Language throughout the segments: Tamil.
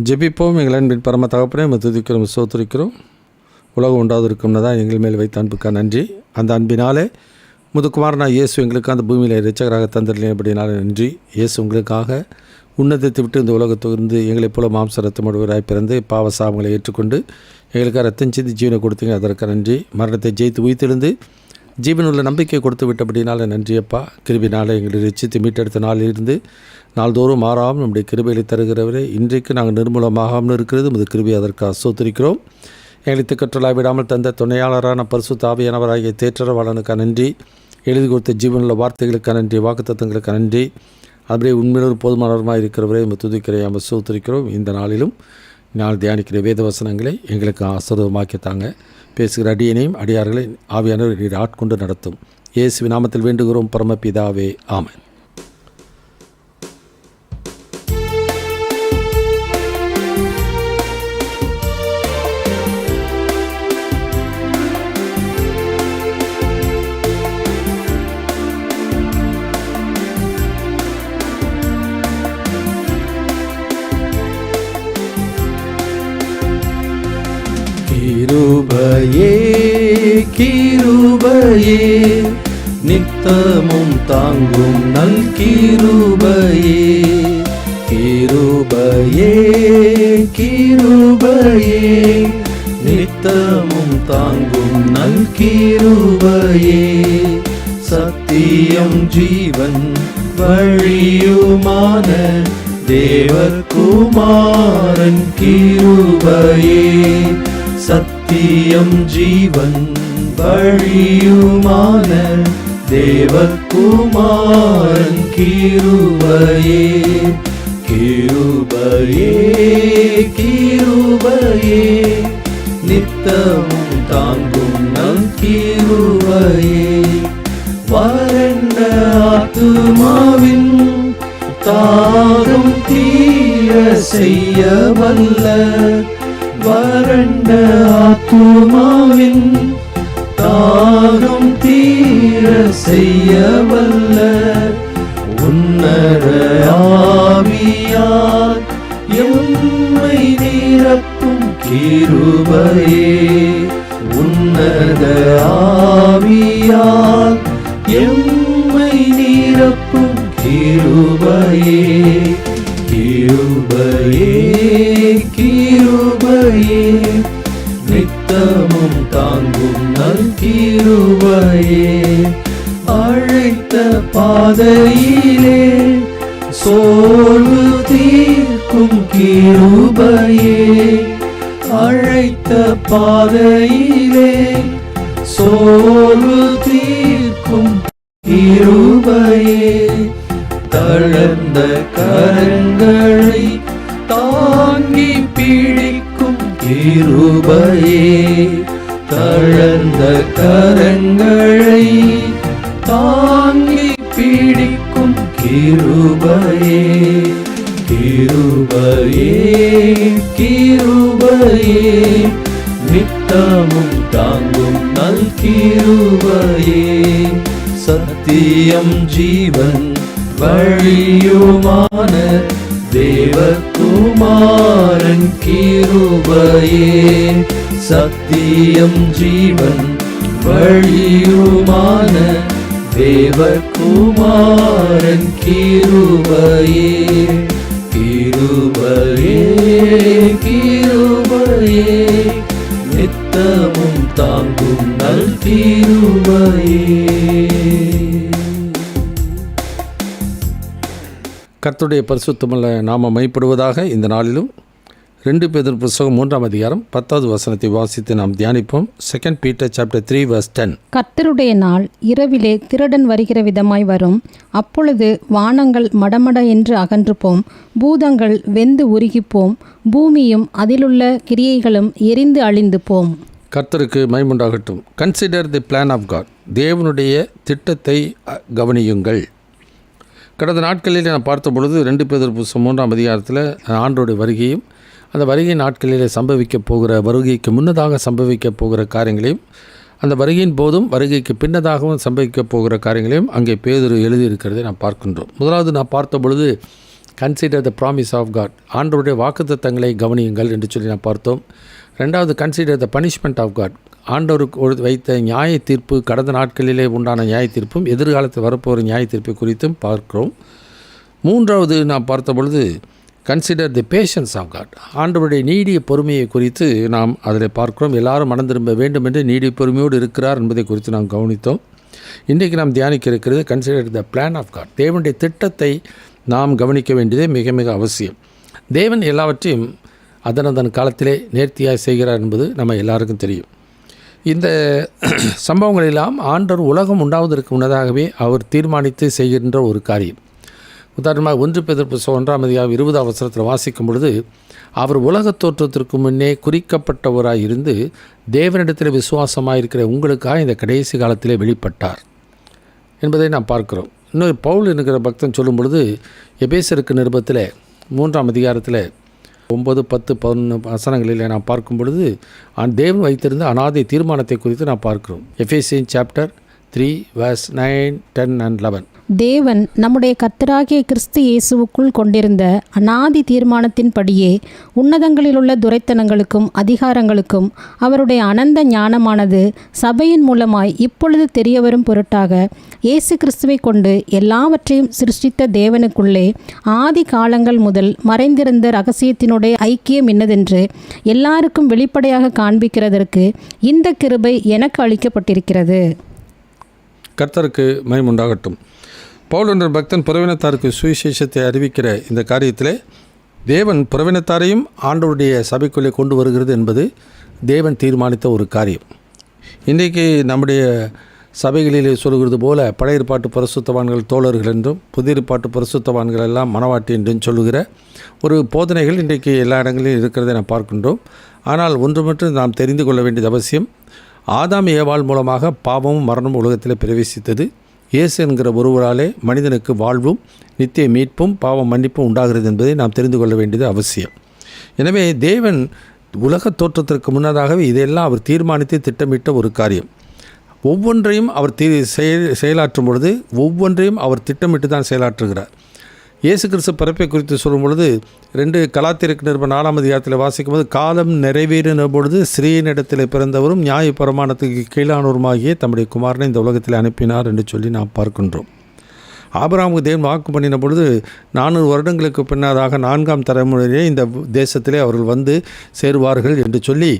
ஜெபிப்போம். எங்கள் அன்பின் பரம தகப்பனே, துதிக்கிறோம், சோத்திரிக்கிறோம். உலகம் உண்டாவதற்கும்னு தான் எங்கள் மேல் வைத்த அன்புக்காக நன்றி. அந்த அன்பினாலே முதுகுமாரனா இயேசு எங்களுக்கு அந்த பூமியில் இரட்சகராக தந்திரலே அப்படினாலே நன்றி. இயேசு உங்களுக்காக உன்னதத்தை விட்டு இந்த உலகத்திலிருந்து எங்களைப் போல மாம்ச ரத்தமுடையவராய் பிறந்து பாவ சாபங்களை ஏற்றுக்கொண்டு எங்களுக்கு ரத்தம் சிந்தி ஜீவனை கொடுத்தீங்க, அதற்கு நன்றி. மரணத்தை ஜெயித்து உயிர்த்தெழுந்து ஜீவனுள்ள நம்பிக்கை கொடுத்து விட்டபடினால நன்றியப்பா. கிருபினால எங்களை ரட்சித்து மீட்டெடுத்த நாளிலிருந்து நாள்தோறும் மாறாமல் நம்முடைய கிருபைகளை தருகிறவரே, இன்றைக்கு நாங்கள் நிர்மூலமாகாமல் இருக்கிறது முது கிருபை, அதற்காக சோத்திரிக்கிறோம். எங்களை திக்கற்றலாக விடாமல் தந்த துணையாளரான பரிசுத்த ஆவியானவராகிய தேற்றரவாளனுக்கு நன்றி. எழுதி கொடுத்த ஜீவனுள்ள வார்த்தைகளுக்கு நன்றி, வாக்குத்தத்தங்களுக்கு நன்றி. அப்படியே உண்மையில போதுமானவரமாக இருக்கிறவரே துதிக்கிறேன், நம்ம சோத்திரிக்கிறோம். இந்த நாளிலும் நாள் தியானிக்கிற வேத வசனங்களை எங்களுக்கு ஆசீர்வாதமாக்கித்தாங்க. பேசுகிற அடியனையும் அடியார்களை ஆவியானவர் ஆட்கொண்டு நடத்தும். இயேசுவின் நாமத்தில் வேண்டுகிறோம் பரமபிதாவே, ஆமென். கிருபையே கிருபையே நித்தமும் தாங்கும் நல் கிருபையே, கிருபையே கிருபையே நித்தமும் தாங்கும் நல் கிருபையே, சத்தியம் ஜீவன் வழியுமான தேவகுமாரன் கிருபையே, சத்தியம் ஜீவன் வழியுமான தேவகுமாரன் கிருபையே, கிருபையே கிருபையே நித்தமும் தாங்கும் நல் கிருபையே, வறண்ட ஆத்துமாவின் தாகம் தீர செய்ய வல்ல, வறண்ட ஆத்துமாவின் தாகம் தீர செய்ய வல்ல, உன்னத ஆவியார் எம்மை நிரப்பும் கிருபையே, உன்னத ஆவியார் எம்மை நிரப்பும் கிருபையே, கிருபையே கிருபையே நித்தமும் தாங்கும் நல் கிருபையே, அழைத்த பாதையிலே சோர்வு தீர்க்கும் கிருபையே, அழைத்த பாதையிலே சோர்வு தீர்க்கும் கிருபையே, தளர்ந்த கரங்களை தாங்கி பிடிக்கும் கிருபையே, தளர்ந்த கரங்களை தாங்கி பிடிக்கும் கிருபையே, கிருபையே கிருபையே நித்தமும் தாங்கும் நல் கிருபையே, சத்தியம் ஜீவன் வழியுமான தேவகுமாரன் கிருபையே, சத்தியம் ஜீவன் வழியுமான தேவகுமாரன் கிருபையே, கிருபையே கிருபையே நித்தமும் தாங்கும் நல் கிருபையே. கர்த்தருடைய பரிசுத்தமுள்ள நாம மைப்படுவதாக. இந்த நாளிலும் 2 பேதுரு புத்தகம் 3ஆம் அதிகாரம் 10வது வசனத்தை வாசித்து நாம் தியானிப்போம். 2 Peter chapter 3 verse 10. கர்த்தருடைய நாள் இரவிலே திருடன் வருகிற விதமாய் வரும், அப்பொழுது வானங்கள் மடமட என்று அகன்று போம், பூதங்கள் வெந்து உருகிப்போம், பூமியும் அதிலுள்ள கிரியைகளும் எரிந்து அழிந்து போம். கர்த்தருக்கு மகிமையுண்டாகட்டும். Consider the plan of God. தேவனுடைய திட்டத்தை கவனியுங்கள். கடந்த நாட்களில் நான் பார்த்த பொழுது 2 பேதுரு புத்தகம் 3ஆம் அதிகாரத்தில் ஆண்டோடைய வருகையும் அந்த வருகை நாட்களில் சம்பவிக்க போகிற, வருகைக்கு முன்னதாக சம்பவிக்க போகிற காரியங்களையும், அந்த வருகையின் போதும் வருகைக்கு பின்னதாகவும் சம்பவிக்க போகிற காரியங்களையும் அங்கே பேதுரு எழுதியிருக்கிறதை நாம் பார்க்கின்றோம். முதலாவது நான் பார்த்த பொழுது consider the promise of God, ஆண்டவருடைய வாக்குத்தத்தங்களை கவனியுங்கள் என்று சொல்லி நான் பார்த்தோம். ரெண்டாவது, consider the punishment of God, ஆண்டவருக்கு வைத்த நியாய தீர்ப்பு, கடந்த நாட்களிலே உண்டான நியாய தீர்ப்பும் எதிர்காலத்தில் வரப்போகிற நியாய தீர்ப்பை குறித்தும் பார்க்கிறோம். மூன்றாவது நாம் பார்த்த பொழுது consider the patience of God, ஆண்டவருடைய நீடிய பொறுமையை குறித்து நாம் அதில் பார்க்கிறோம். எல்லாரும் மனம் திரும்ப வேண்டும் என்று நீடிய பொறுமையோடு இருக்கிறார் என்பதை குறித்து நாம் கவனித்தோம். இன்றைக்கு நாம் தியானிக்க இருக்கிறது consider the plan of God, தேவனுடைய திட்டத்தை நாம் கவனிக்க வேண்டியதே மிக மிக அவசியம். தேவன் எல்லாவற்றையும் அதன் காலத்திலே நேர்த்தியாக செய்கிறார் என்பது நம்ம எல்லாருக்கும் தெரியும். இந்த சம்பவங்களெல்லாம் ஆண்டவர் உலகம் உண்டாவதற்கு முன்னதாகவே அவர் தீர்மானித்து செய்கின்ற ஒரு காரியம். உதாரணமாக 1 பேதுரு 1:20 வாசிக்கும் பொழுது, அவர் உலகத் தோற்றத்திற்கு முன்னே குறிக்கப்பட்டவராக இருந்து தேவனிடத்தில் விசுவாசமாக இருக்கிற உங்களுக்காக இந்த கடைசி காலத்திலே வெளிப்பட்டார் என்பதை நாம் பார்க்கிறோம். இன்னொரு பவுல் என்கிற பக்தன் சொல்லும் பொழுது, எபேசருக்கு நிருபத்தில் 3 9, 10, 11 வசனங்களில் நாம் பார்க்கும் பொழுது தேவன் வைத்திருந்த அநாதை தீர்மானத்தை குறித்து நாம் பார்க்கிறோம். Ephesian chapter 3 verse 9, 10 and 11. தேவன் நம்முடைய கர்த்தராகிய கிறிஸ்து இயேசுவுக்குள் கொண்டிருந்த அநாதி தீர்மானத்தின்படியே உன்னதங்களிலுள்ள துரைத்தனங்களுக்கும் அதிகாரங்களுக்கும் அவருடைய அனந்த ஞானமானது சபையின் மூலமாய் இப்பொழுது தெரியவரும் பொருட்டாக இயேசு கிறிஸ்துவை கொண்டு எல்லாவற்றையும் சிருஷ்டித்த தேவனுக்குள்ளே ஆதி காலங்கள் முதல் மறைந்திருந்த ரகசியத்தினுடைய ஐக்கியம் என்னதென்று எல்லாருக்கும் வெளிப்படையாக காண்பிக்கிறதற்கு இந்த கிருபை எனக்கு அளிக்கப்பட்டிருக்கிறது. கர்த்தருக்கு மகிமை உண்டாகட்டும். பவுல் என்ற பக்தன் புறவினத்தாருக்கு சுவிசேஷத்தை அறிவிக்கிற இந்த காரியத்திலே தேவன் புறவினத்தாரையும் ஆண்டவருடைய சபைக்குள்ளே கொண்டு வருகிறது என்பது தேவன் தீர்மானித்த ஒரு காரியம். இன்றைக்கு நம்முடைய சபைகளிலே சொல்கிறது போல பழைய ஏற்பாட்டு பரிசுத்தவான்கள் தோழர்கள் என்றும் புதிய ஏற்பாட்டு பரிசுத்தவான்கள் எல்லாம் மனவாட்டி என்றும் சொல்லுகிற ஒரு போதனைகள் இன்றைக்கு எல்லா இடங்களிலும் இருக்கிறதை நாம் பார்க்கின்றோம். ஆனால் ஒன்று மட்டும் நாம் தெரிந்து கொள்ள வேண்டியது அவசியம். ஆதாம் ஏவாள் மூலமாக பாவமும் மரணமும் உலகத்தில் பிரவேசித்தது. இயேசு என்கிற ஒருவராலே மனிதனுக்கு வாழ்வும் நித்திய மீட்பும் பாவம் மன்னிப்பும் உண்டாகிறது என்பதை நாம் தெரிந்து கொள்ள வேண்டியது அவசியம். எனவே தேவன் உலக தோற்றத்திற்கு முன்னதாகவே இதையெல்லாம் அவர் தீர்மானித்து திட்டமிட்ட ஒரு காரியம். ஒவ்வொன்றையும் அவர் செயலாற்றும் பொழுது ஒவ்வொன்றையும் அவர் திட்டமிட்டு தான் செயலாற்றுகிறார். இயேசு கிறிஸ்து பிறப்பை குறித்து சொல்லும் பொழுது 2 கலாத்தியருக்கு நிருபம் 4 வாசிக்கும் போது, காலம் நிறைவேறின பொழுது ஸ்ரீனிடத்தில் பிறந்தவரும் நியாய பிரமாணத்துக்கு கீழானவருமாகிய தம்முடைய குமாரனை இந்த உலகத்தில் அனுப்பினார் என்று சொல்லி நாம் பார்க்கின்றோம். ஆபிரகாமுக்கு தேவன் வாக்கு பண்ணின பொழுது 400 வருடங்களுக்கு பின்னதாக 4ஆம் தலைமுறையிலே இந்த தேசத்திலே அவர்கள் வந்து சேருவார்கள் என்று சொல்லி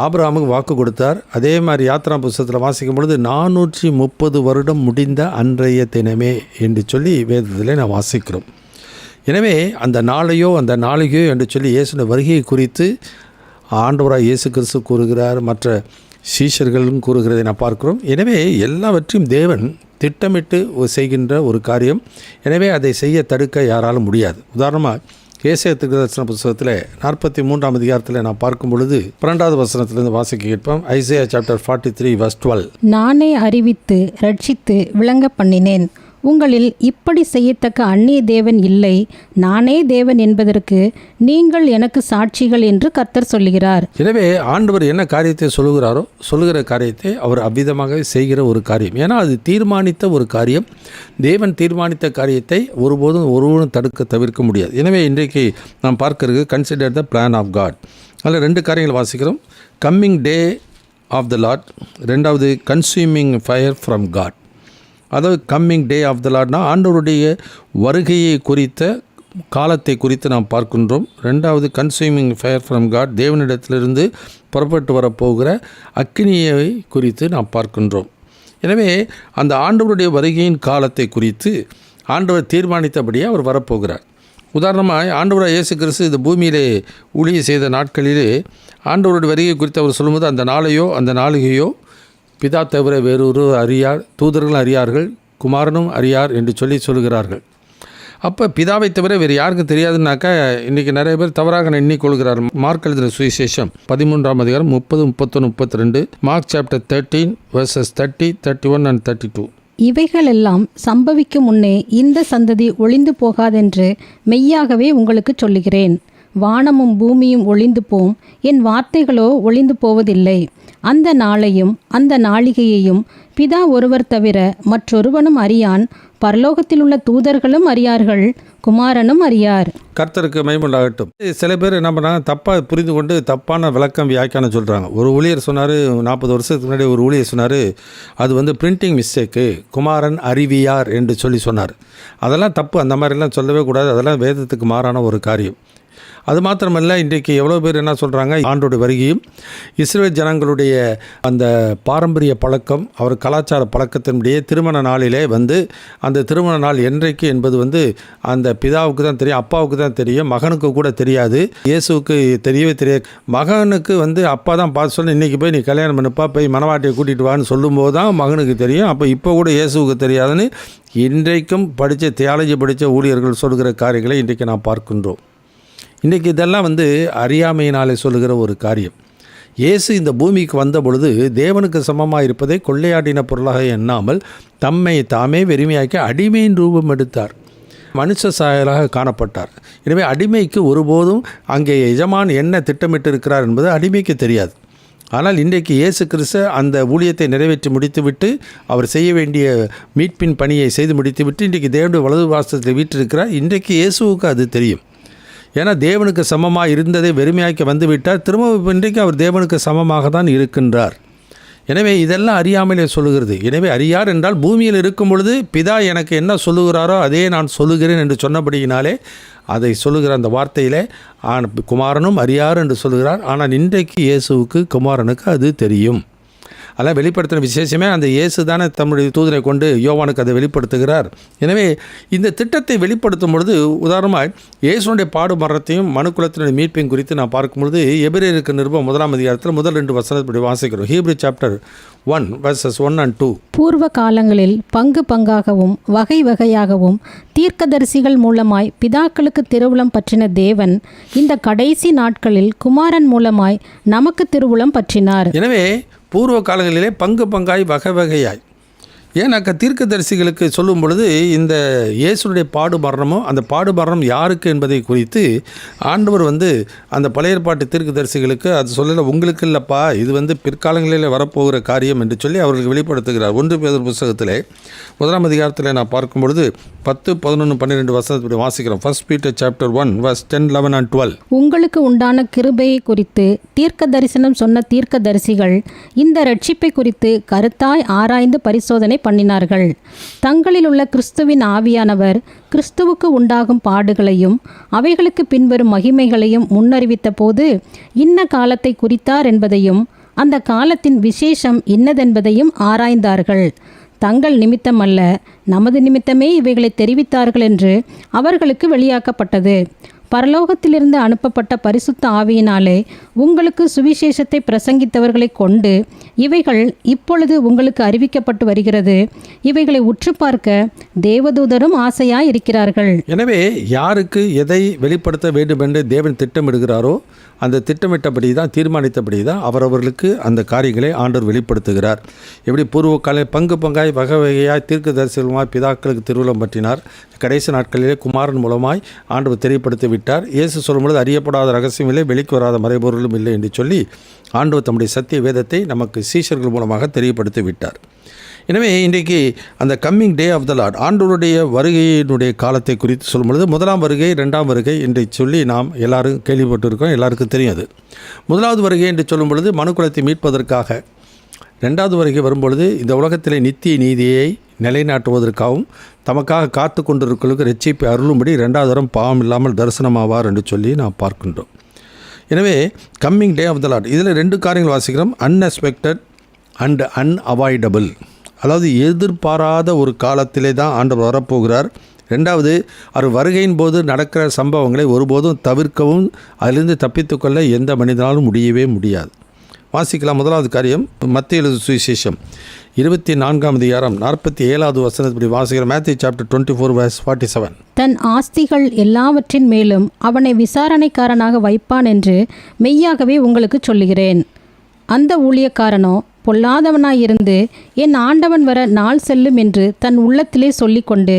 ஆபிரகாமுக்கு வாக்கு கொடுத்தார். அதே மாதிரி யாத்ரா புஸ்தகத்தில் வாசிக்கும் பொழுது 430 வருடம் முடிந்த அன்றைய தினமே என்று சொல்லி வேதத்திலே நாம் வாசிக்கிறோம். எனவே அந்த நாளையோ அந்த நாளிகையோ என்று சொல்லி இயேசுவின் வருகையை குறித்து ஆண்டவராக இயேசு கிறிஸ்து கூறுகிறார், மற்ற சீஷர்களும் கூறுகிறதை நான் பார்க்கிறோம். எனவே எல்லாவற்றையும் தேவன் திட்டமிட்டு செய்கின்ற ஒரு காரியம். எனவே அதை செய்ய தடுக்க யாராலும் முடியாது. உதாரணமாக ஏசாயா தீர்க்கதரிசன புத்தகத்தில் 43 நான் பார்க்கும் பொழுது 12வது வசனத்திலிருந்து வாசிக்க கேட்போம். Isaiah chapter 43 verse 12. நானே அறிவித்து ரட்சித்து விளங்க பண்ணினேன், உங்களில் இப்படி செய்யத்தக்க அந்நிய தேவன் இல்லை, நானே தேவன் என்பதற்கு நீங்கள் எனக்கு சாட்சிகள் என்று கர்த்தர் சொல்லுகிறார். எனவே ஆண்டவர் என்ன காரியத்தை சொல்லுகிற காரியத்தை அவர் அவ்விதமாக செய்கிற ஒரு காரியம். ஏன்னா அது தீர்மானித்த ஒரு காரியம். தேவன் தீர்மானித்த காரியத்தை ஒருவரும் தவிர்க்க முடியாது. எனவே இன்றைக்கு நாம் பார்க்கிறது consider the plan of God. அதில் 2 காரியங்கள் வாசிக்கிறோம். Coming day of the Lord, 2வது கன்சியூமிங் ஃபயர் ஃப்ரம் காட். அதாவது கம்மிங் டே ஆஃப் த லார்ட்னா ஆண்டவருடைய வருகையை குறித்த காலத்தை குறித்து நாம் பார்க்கின்றோம். 2வது கன்சியூமிங் ஃபயர் ஃப்ரம் காட், தேவனிடத்திலிருந்து புறப்பட்டு வரப்போகிற அக்கினியை குறித்து நாம் பார்க்கின்றோம். எனவே அந்த ஆண்டவருடைய வருகையின் காலத்தை குறித்து ஆண்டவர் தீர்மானித்தபடியே அவர் வரப்போகிறார். உதாரணமாக ஆண்டவராக இயேசு கிறிஸ்து இந்த பூமியிலே ஊழியம் செய்த நாட்களிலே ஆண்டவருடைய வருகை குறித்து அவர் சொல்லும்போது, அந்த நாளையோ அந்த நாளிகையோ பிதா தவிர வேறொரு அறியார், தூதர்களும் அறியார்கள், குமாரனும் அறியார் என்று சொல்லுகிறார்கள். அப்போ பிதாவை தவிர வேறு யாருக்கும் தெரியாதுன்னாக்கா இன்றைக்கி நிறைய பேர் தவறாக எண்ணிக்கொள்கிறார். மார்க் எழுதின சுவிசேஷம் 13ஆம் அதிகாரம் 30, 31, 32, மார்க் சாப்டர் 13 verses 30, 31 and 32. இவைகளெல்லாம் சம்பவிக்கும் முன்னே இந்த சந்ததி ஒளிந்து போகாதென்று மெய்யாகவே உங்களுக்கு சொல்லுகிறேன். வானமும் பூமியும் ஒளிந்து போம், என் வார்த்தைகளோ ஒளிந்து போவதில்லை. அந்த நாளையும் அந்த நாளிகையையும் பிதா ஒருவர் தவிர மற்றொருவனும் அறியான். பரலோகத்தில் உள்ள தூதர்களும் அறியார்கள், குமாரனும் அறியார். கர்த்தருக்கு மகிமையுண்டாகட்டும். சில பேர் என்ன பண்ணுறாங்க, தப்பாக புரிந்து கொண்டு தப்பான விளக்கம் வியாக்கியானம் சொல்கிறாங்க. ஒரு ஊழியர் சொன்னார், 40 வருஷத்துக்கு முன்னாடி ஒரு ஊழியர் சொன்னார், அது பிரிண்டிங் மிஸ்டேக்கு, குமாரன் அறிவியார் என்று சொன்னார். அதெல்லாம் தப்பு, அந்த மாதிரிலாம் சொல்லவே கூடாது. அதெல்லாம் வேதத்துக்கு மாறான ஒரு காரியம். அது மாத்திரமல்ல, இன்றைக்கு எவ்வளோ பேர் என்ன சொல்கிறாங்க, ஆண்டோட வருகையும் இஸ்ரவேல் ஜனங்களுடைய அந்த பாரம்பரிய பழக்கம், அவர் கலாச்சார பழக்கத்தினுடைய திருமண நாளிலே அந்த திருமண நாள் என்றைக்கு என்பது அந்த பிதாவுக்கு தான் தெரியும், அப்பாவுக்கு தான் தெரியும், மகனுக்கு கூட தெரியாது, இயேசுவுக்கு தெரியவே தெரியாது. மகனுக்கு அப்பா தான் பார்த்து சொல்லி, இன்றைக்கி போய் நீ கல்யாணம் பண்ணுப்பா, போய் மனவாட்டியை கூட்டிகிட்டு வான்னு சொல்லும்போது தான் மகனுக்கு தெரியும். அப்போ இப்போ கூட இயேசுவுக்கு தெரியாதுன்னு இன்றைக்கும் தியாலஜி படித்த ஊழியர்கள் சொல்கிற காரியங்களை இன்றைக்கு நாம் பார்க்கின்றோம். இன்றைக்கி இதெல்லாம் அறியாமையினாலே சொல்லுகிற ஒரு காரியம். இயேசு இந்த பூமிக்கு வந்த பொழுது தேவனுக்கு சமமாக இருப்பதை கொள்ளையாடின பொருளாக எண்ணாமல் தம்மை தாமே வெறுமையாக்கி அடிமையின் ரூபம் எடுத்தார். மனுஷ சாயலாக காணப்பட்டார். எனவே அடிமைக்கு ஒருபோதும் அங்கே எஜமான் என்ன திட்டமிட்டு இருக்கிறார் என்பது அடிமைக்கு தெரியாது. ஆனால் இன்றைக்கு இயேசு கிறிஸ்து அந்த ஊழியத்தை நிறைவேற்றி முடித்துவிட்டு அவர் செய்ய வேண்டிய மீட்பின் பணியை செய்து முடித்துவிட்டு இன்றைக்கு தேவனுடைய வலது வாசத்தில் வீற்றிருக்கிறார். இன்றைக்கு இயேசுவுக்கு அது தெரியும். ஏன்னா தேவனுக்கு சமமாக இருந்ததை வெறுமையாக்கி வந்துவிட்டார். திரும்ப இன்றைக்கு அவர் தேவனுக்கு சமமாக தான் இருக்கின்றார். எனவே இதெல்லாம் அறியாமலே சொல்லுகிறது. எனவே அறியார் என்றால் பூமியில் இருக்கும் பொழுது பிதா எனக்கு என்ன சொல்லுகிறாரோ அதே நான் சொல்லுகிறேன் என்று சொன்னபடியினாலே அதை சொல்லுகிற அந்த வார்த்தையிலே குமாரனும் அறியார் என்று சொல்லுகிறார். ஆனால் இன்றைக்கு இயேசுவுக்கு குமாரனுக்கு அது தெரியும். அதெல்லாம் வெளிப்படுத்தின விசேஷமே அந்த இயேசு தானே தம்முடைய தூதனை கொண்டு யோவானுக்கு அதை வெளிப்படுத்துகிறார். எனவே இந்த திட்டத்தை வெளிப்படுத்தும் பொழுது உதாரணமாக இயேசுனுடைய பாடு மரணத்தையும் மனுக்குலத்தினுடைய மீட்பையும் குறித்து நான் பார்க்கும்பொழுது எபிரேயருக்கு நிருபம் 1ஆம் அதிகாரத்தில் முதல் 2 வசனத்தை வாசிக்கிறோம். Hebrew chapter 1 verses 1 and 2. பூர்வ காலங்களில் பங்கு பங்காகவும் வகை வகையாகவும் தீர்க்கதரிசிகள் மூலமாய் பிதாக்களுக்கு திருவுளம் பற்றின தேவன் இந்த கடைசி நாட்களில் குமாரன் மூலமாய் நமக்கு திருவுளம் பற்றினார். எனவே பூர்வ காலங்களிலே பங்கு பங்காய் வகை வகையாய், ஏன்னாக்கா தீர்க்கதரிசிகளுக்கு சொல்லும் பொழுது இந்த இயேசுடைய பாடு மரணமும் அந்த பாடு மரணம் யாருக்கு என்பதை குறித்து ஆண்டவர் அந்த பழைய ஏற்பாட்டு தீர்க்கதரிசிகளுக்கு அது சொல்லலை, உங்களுக்கு இல்லைப்பா, இது பிற்காலங்களில் வரப்போகிற காரியம் என்று சொல்லி அவர்களுக்கு வெளிப்படுத்துகிறார். 1 பேதுரு புத்தகத்திலே 1ஆம் அதிகாரத்தில் நான் பார்க்கும் பொழுது 10, 11, 12 வசனத்தை வாசிக்கிறோம். 1 Peter chapter 1 verse 10, 11 and 12. உங்களுக்கு உண்டான கிருபையை குறித்து தீர்க்க தரிசனம் சொன்ன தீர்க்கதரிசிகள் இந்த ரட்சிப்பை குறித்து கருத்தாய் ஆராய்ந்து பரிசோதனை பண்ணினார்கள். தங்களில் உள்ள கிறிஸ்துவின் ஆவியானவர் கிறிஸ்துவுக்கு உண்டாகும் பாடுகளையும் அவைகளுக்கு பின்வரும் மகிமைகளையும் முன்னறிவித்த போது இன்ன காலத்தை குறித்தார் என்பதையும் அந்த காலத்தின் விசேஷம் இன்னதென்பதையும் ஆராய்ந்தார்கள். தங்கள் நிமித்தம் அல்ல, நமது நிமித்தமே இவைகளை தெரிவித்தார்கள் என்று அவர்களுக்கு வெளியாக்கப்பட்டது. பரலோகத்திலிருந்து அனுப்பப்பட்ட பரிசுத்த ஆவியினாலே உங்களுக்கு சுவிசேஷத்தை பிரசங்கித்தவர்களை கொண்டு இவைகள் இப்பொழுது உங்களுக்கு அறிவிக்கப்பட்டு வருகிறது. இவைகளை உற்று பார்க்க தேவதூதரும் ஆசையாய் இருக்கிறார்கள். எனவே யாருக்கு எதை வெளிப்படுத்த வேண்டும் என்று தேவன் திட்டமிடுகிறாரோ அந்த திட்டமிட்டபடி தான், தீர்மானித்தபடி தான் அவரவர்களுக்கு அந்த காரியங்களை ஆண்டவர் வெளிப்படுத்துகிறார். எப்படி பூர்வ கால பங்கு பங்காய் வகை வகையாய் தீர்க்கதரிசிகளுமாய் பிதாக்களுக்கு திருவுளம் பற்றினார், கடைசி நாட்களிலே குமாரன் மூலமாய் ஆண்டவர் தெரியப்படுத்தி விட்டார். இயேசு சொல்லும்பொழுது அறியப்படாத ரகசியம் இல்லை, வெளிக்கு வராத மறைபொருளும் இல்லை என்று சொல்லி ஆண்டவர் தம்முடைய சத்திய வேதத்தை நமக்கு சீஷர்கள் மூலமாக தெரியப்படுத்தி விட்டார். எனவே இன்றைக்கு அந்த coming day of the Lord, ஆண்டவருடைய வருகையினுடைய காலத்தை குறித்து சொல்லும் பொழுது 1ஆம் வருகை 2ஆம் வருகை என்று சொல்லி நாம் எல்லாரும் கேள்விப்பட்டிருக்கோம், எல்லாருக்கும் தெரியும். அது 1வது வருகை என்று சொல்லும் பொழுது மனுக்குலத்தை மீட்பதற்காக, 2வது வருகை வரும்பொழுது இந்த உலகத்திலே நித்திய நீதியை நிலைநாட்டுவதற்காகவும் தமக்காக காத்து கொண்டிருக்கிறவர்களுக்கு ரட்சிப்பை அருளும்படி 2வது தரம் பாவம் இல்லாமல் தரிசனமாவார் என்று சொல்லி நாம் பார்க்கின்றோம். எனவே coming day of the Lord இதில் 2 காரியங்கள் வாசிக்கிறோம். அன்எக்ஸ்பெக்டட் அண்ட் அன்அவாய்டபிள், அதாவது எதிர்பாராத ஒரு காலத்திலே தான் ஆண்டவர் வரப்போகிறார். 2வது அவர் வருகையின் போது நடக்கிற சம்பவங்களை ஒருபோதும் தவிர்க்கவும் அதிலிருந்து தப்பித்துக்கொள்ள எந்த மனிதனாலும் முடியவே முடியாது. வாசிக்கலாம். 1வது காரியம் மத்தேயு எழுதின சுவிசேஷம் 24ஆம் அதிகாரம் 47வது வசனத்தை வாசிக்கிற. Matthew chapter 24 verse 47. தன் ஆஸ்திகள் எல்லாவற்றின் மேலும் அவனை விசாரணைக்காரனாக வைப்பான் என்று மெய்யாகவே உங்களுக்கு சொல்லுகிறேன். அந்த ஊழியக்காரனோ பொல்லாதவனாயிருந்து என் ஆண்டவன் வர நாள் செல்லும் என்று தன் உள்ளத்திலே சொல்லிக்கொண்டு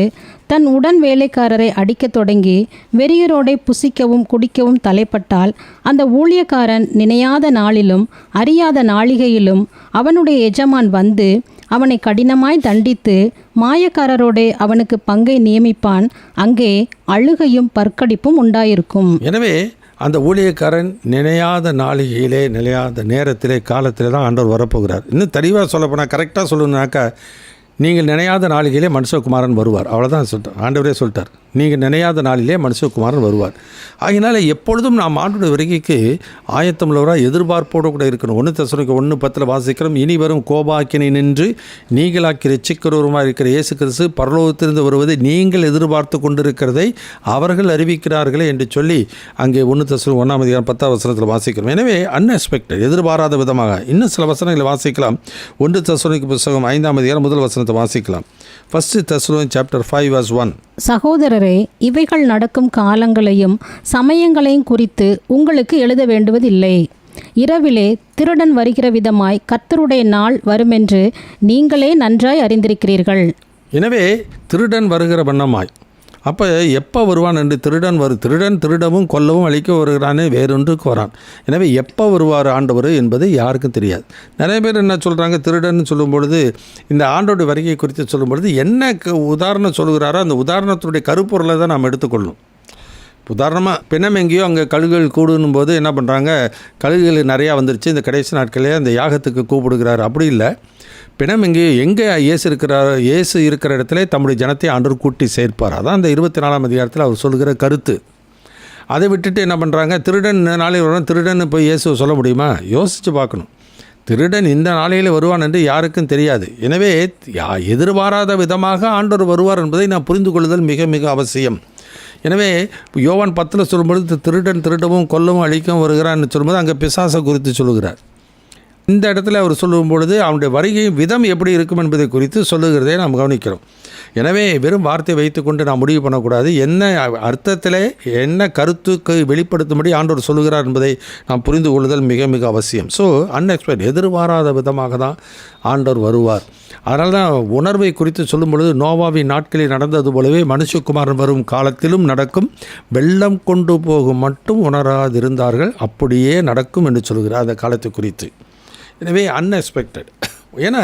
தன் உடன் வேலைக்காரரை அடிக்கத் தொடங்கி வெறியரோடை புசிக்கவும் குடிக்கவும் தலைப்பட்டால் அந்த ஊழியக்காரன் நினையாத நாளிலும் அறியாத நாளிகையிலும் அவனுடைய எஜமான் வந்து அவனை கடினமாய் தண்டித்து மாயக்காரரோடே அவனுக்கு பங்கை நியமிப்பான். அங்கே அழுகையும் பற்கடிப்பும் உண்டாயிருக்கும். எனவே அந்த ஊழியக்காரன் நினையாத நாளிகையிலே, நிலையாத நேரத்திலே, காலத்திலே தான் ஆண்டவர் வரப்போகிறார். இன்னும் தெளிவாக சொல்லப்போனால், கரெக்டாக சொல்லணுன்னாக்கா, நீங்கள் நினையாத நாளிகையிலே மனுஷகுமாரன் வருவார். அவ்வளோதான் சொல்லிட்டார். ஆண்டவரே சொல்லிட்டார், நீங்கள் நினையாத நாளிலே மனுஷகுமாரன் வருவார். ஆகினால எப்பொழுதும் நாம் ஆண்டோட வருகைக்கு ஆயத்தமுள்ளவராக எதிர்பார்ப்போடு கூட இருக்கணும். 1 தெசலோனிக்கர் 1:10 வாசிக்கிறோம், இனி வரும் கோபாக்கினை நின்று நீங்களாக்கி ரட்சிக்கிறவருமாக இருக்கிற இயேசு கிறிஸ்து பரலோகத்திலிருந்து வருவதை நீங்கள் எதிர்பார்த்து கொண்டிருக்கிறதை அவர்கள் அறிவிக்கிறார்களே என்று சொல்லி அங்கே 1 தெசலோனிக்கர் 1:10 வாசிக்கிறோம். எனவே அன்எக்ஸ்பெக்டட், எதிர்பாராத விதமாக இன்னும் சில வசனங்களை வாசிக்கலாம். 1 தெசலோனிக்கர் புத்தகம் 5 முதல் வசனத்தை வாசிக்கலாம். 1 தெசலோனிக்கர் சாப்டர் 5:1. சகோதரரே, இவைகள் நடக்கும் காலங்களையும் சமயங்களையும் குறித்து உங்களுக்கு எழுத வேண்டுவதில்லை. இரவிலே திருடன் வருகிற விதமாய் கர்த்தருடைய நாள் வருமென்று நீங்களே நன்றாய் அறிந்திருக்கிறீர்கள். எனவே திருடன் வருகிற வண்ணமாய், அப்போ எப்போ வருவான் என்று திருடன் திருடவும் கொல்லவும் அழிக்க வருகிறானே, வேறொன்றுக்கு வரான். எனவே எப்போ வருவார் ஆண்டவர் என்பது யாருக்கும் தெரியாது. நிறைய பேர் என்ன சொல்கிறாங்க, திருடன் சொல்லும் பொழுது, இந்த ஆண்டோட வருகை குறித்து சொல்லும் பொழுது என்ன உதாரணம் சொல்கிறாரோ அந்த உதாரணத்துடைய கருப்பொருளை தான் நாம் எடுத்துக்கொள்ளணும். உதாரணமாக பிணம் எங்கேயோ அங்கே கழுகுகள் கூடுனும் போது என்ன பண்ணுறாங்க, கழுகுகள் நிறையா வந்துருச்சு, இந்த கடைசி நாட்களே அந்த யாகத்துக்கு கூப்பிடுகிறார். அப்படி இல்லை, பிணம் எங்கே இயேசு இருக்கிற இடத்துல தம்முடைய ஜனத்தை ஆண்டவர் கூட்டி சேர்ப்பார். அதான் அந்த 24ஆம் அதிகாரத்தில் அவர் சொல்கிற கருத்து. அதை விட்டுட்டு என்ன பண்ணுறாங்க, திருடன் நாளையில் வருவான், திருடன் போய் இயேசுவை சொல்ல முடியுமா? யோசித்து பார்க்கணும். திருடன் இந்த நாளையில் வருவான் என்று யாருக்கும் தெரியாது. எனவே எதிர்பாராத விதமாக ஆண்டவர் வருவார் என்பதை நாம் புரிந்து கொள்ளுதல் மிக மிக அவசியம். எனவே யோவான் 10 சொல்லும்பொழுது திருடன் திருடவும் கொல்லவும் அழிக்கவும் வருகிறான்னு சொல்லும்போது அங்கே பிசாசை குறித்து சொல்லுகிறார். இந்த இடத்துல அவர் சொல்லும் பொழுது அவனுடைய வருகையும் விதம் எப்படி இருக்கும் என்பதை குறித்து சொல்லுகிறதை நாம் கவனிக்கிறோம். எனவே வெறும் வார்த்தை வைத்துக்கொண்டு நாம் முடிவு பண்ணக்கூடாது. என்ன அர்த்தத்தில் என்ன கருத்துக்கு வெளிப்படுத்தும்படி ஆண்டவர் சொல்லுகிறார் என்பதை நாம் புரிந்து கொள்ளுதல் மிக மிக அவசியம். ஸோ அன்எக்ஸ்பெக்ட், எதிர்பாராத விதமாக தான் ஆண்டவர் வருவார். அதனால தான் உணர்வை குறித்து சொல்லும் பொழுது, நோவாவின் நாட்களில் நடந்தது போலவே மனுஷகுமாரன் வரும் காலத்திலும் நடக்கும், வெள்ளம் கொண்டு போகும் மட்டும் உணராதிருந்தார்கள், அப்படியே நடக்கும் என்று சொல்கிறார் அந்த காலத்தை குறித்து. எனவே அன்எக்ஸ்பெக்டட். ஏன்னா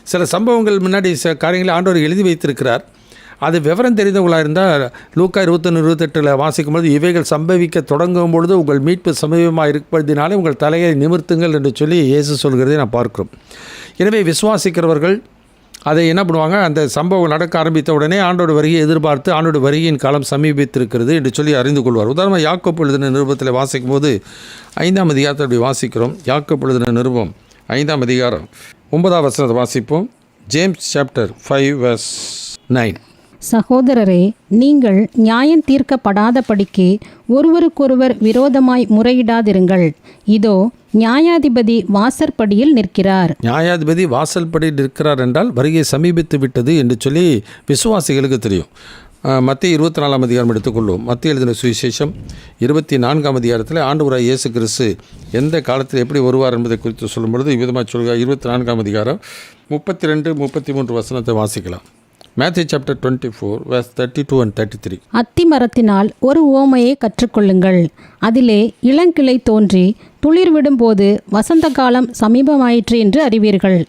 சில சம்பவங்கள் முன்னாடி காரியங்களை ஆண்டவர் எழுதி வைத்திருக்கிறார். அது விவரம் தெரிந்தவர்களாக இருந்தால் லூக்கா 21-28 வாசிக்கும்போது, இவைகள் சம்பவிக்க தொடங்கும் பொழுது உங்கள் மீட்பு சமீபமாக இருப்பதினாலே உங்கள் தலையை நிமிர்த்துங்கள் என்று சொல்லி இயேசு சொல்கிறதை நான் பார்க்கிறோம். எனவே விசுவாசிக்கிறவர்கள் அதை என்ன பண்ணுவாங்க, அந்த சம்பவம் நடக்க ஆரம்பித்த உடனே ஆண்டோட வருகையை எதிர்பார்த்து ஆண்டோட வருகையின் காலம் சமீபித்திருக்கிறது என்று சொல்லி அறிந்து கொள்வார். உதாரணமாக யாக்கோப்பு எழுதின நிருபத்தில் வாசிக்கும் போது 5ஆம் அதிகாரத்தை அப்படி வாசிக்கிறோம். யாக்கோப்பு எழுதின நிருபம் 5ஆம் அதிகாரம் 9ஆம் வசனத்தை வாசிப்போம். James chapter 5:9. சகோதரரே, நீங்கள் நியாயம் தீர்க்கப்படாதபடிக்கு ஒருவருக்கொருவர் விரோதமாய் முறையிடாதிருங்கள். இதோ நியாயாதிபதி வாசற்படியில் நிற்கிறார். நியாயாதிபதி வாசல்படியில் நிற்கிறார் என்றால் வருகை சமீபித்து விட்டது என்று சொல்லி விசுவாசிகளுக்கு தெரியும். மத்திய 24ஆம் அதிகாரம் எடுத்துக்கொள்வோம். மத்திய எழுதின சுவிசேஷம் 24ஆம் அதிகாரத்தில் ஆண்டவராகிய இயேசு கிறிஸ்து எந்த காலத்தில் எப்படி வருவார் என்பதை குறித்து சொல்லும் பொழுது இவ்விதமாக சொல்கிறார். 24ஆம் அதிகாரம் 32-33 வசனத்தை வாசிக்கலாம். Matthew chapter 24 verse 32 and 33. அத்தி மரத்தினால் ஒரு ஓமையை கற்றுக்கொள்ளுங்கள். அதிலே இளங்கிளை தோன்றி துளிர் விடும்போது வசந்த காலம் சமீபமாயிற்று என்று அறிவீர்கள்.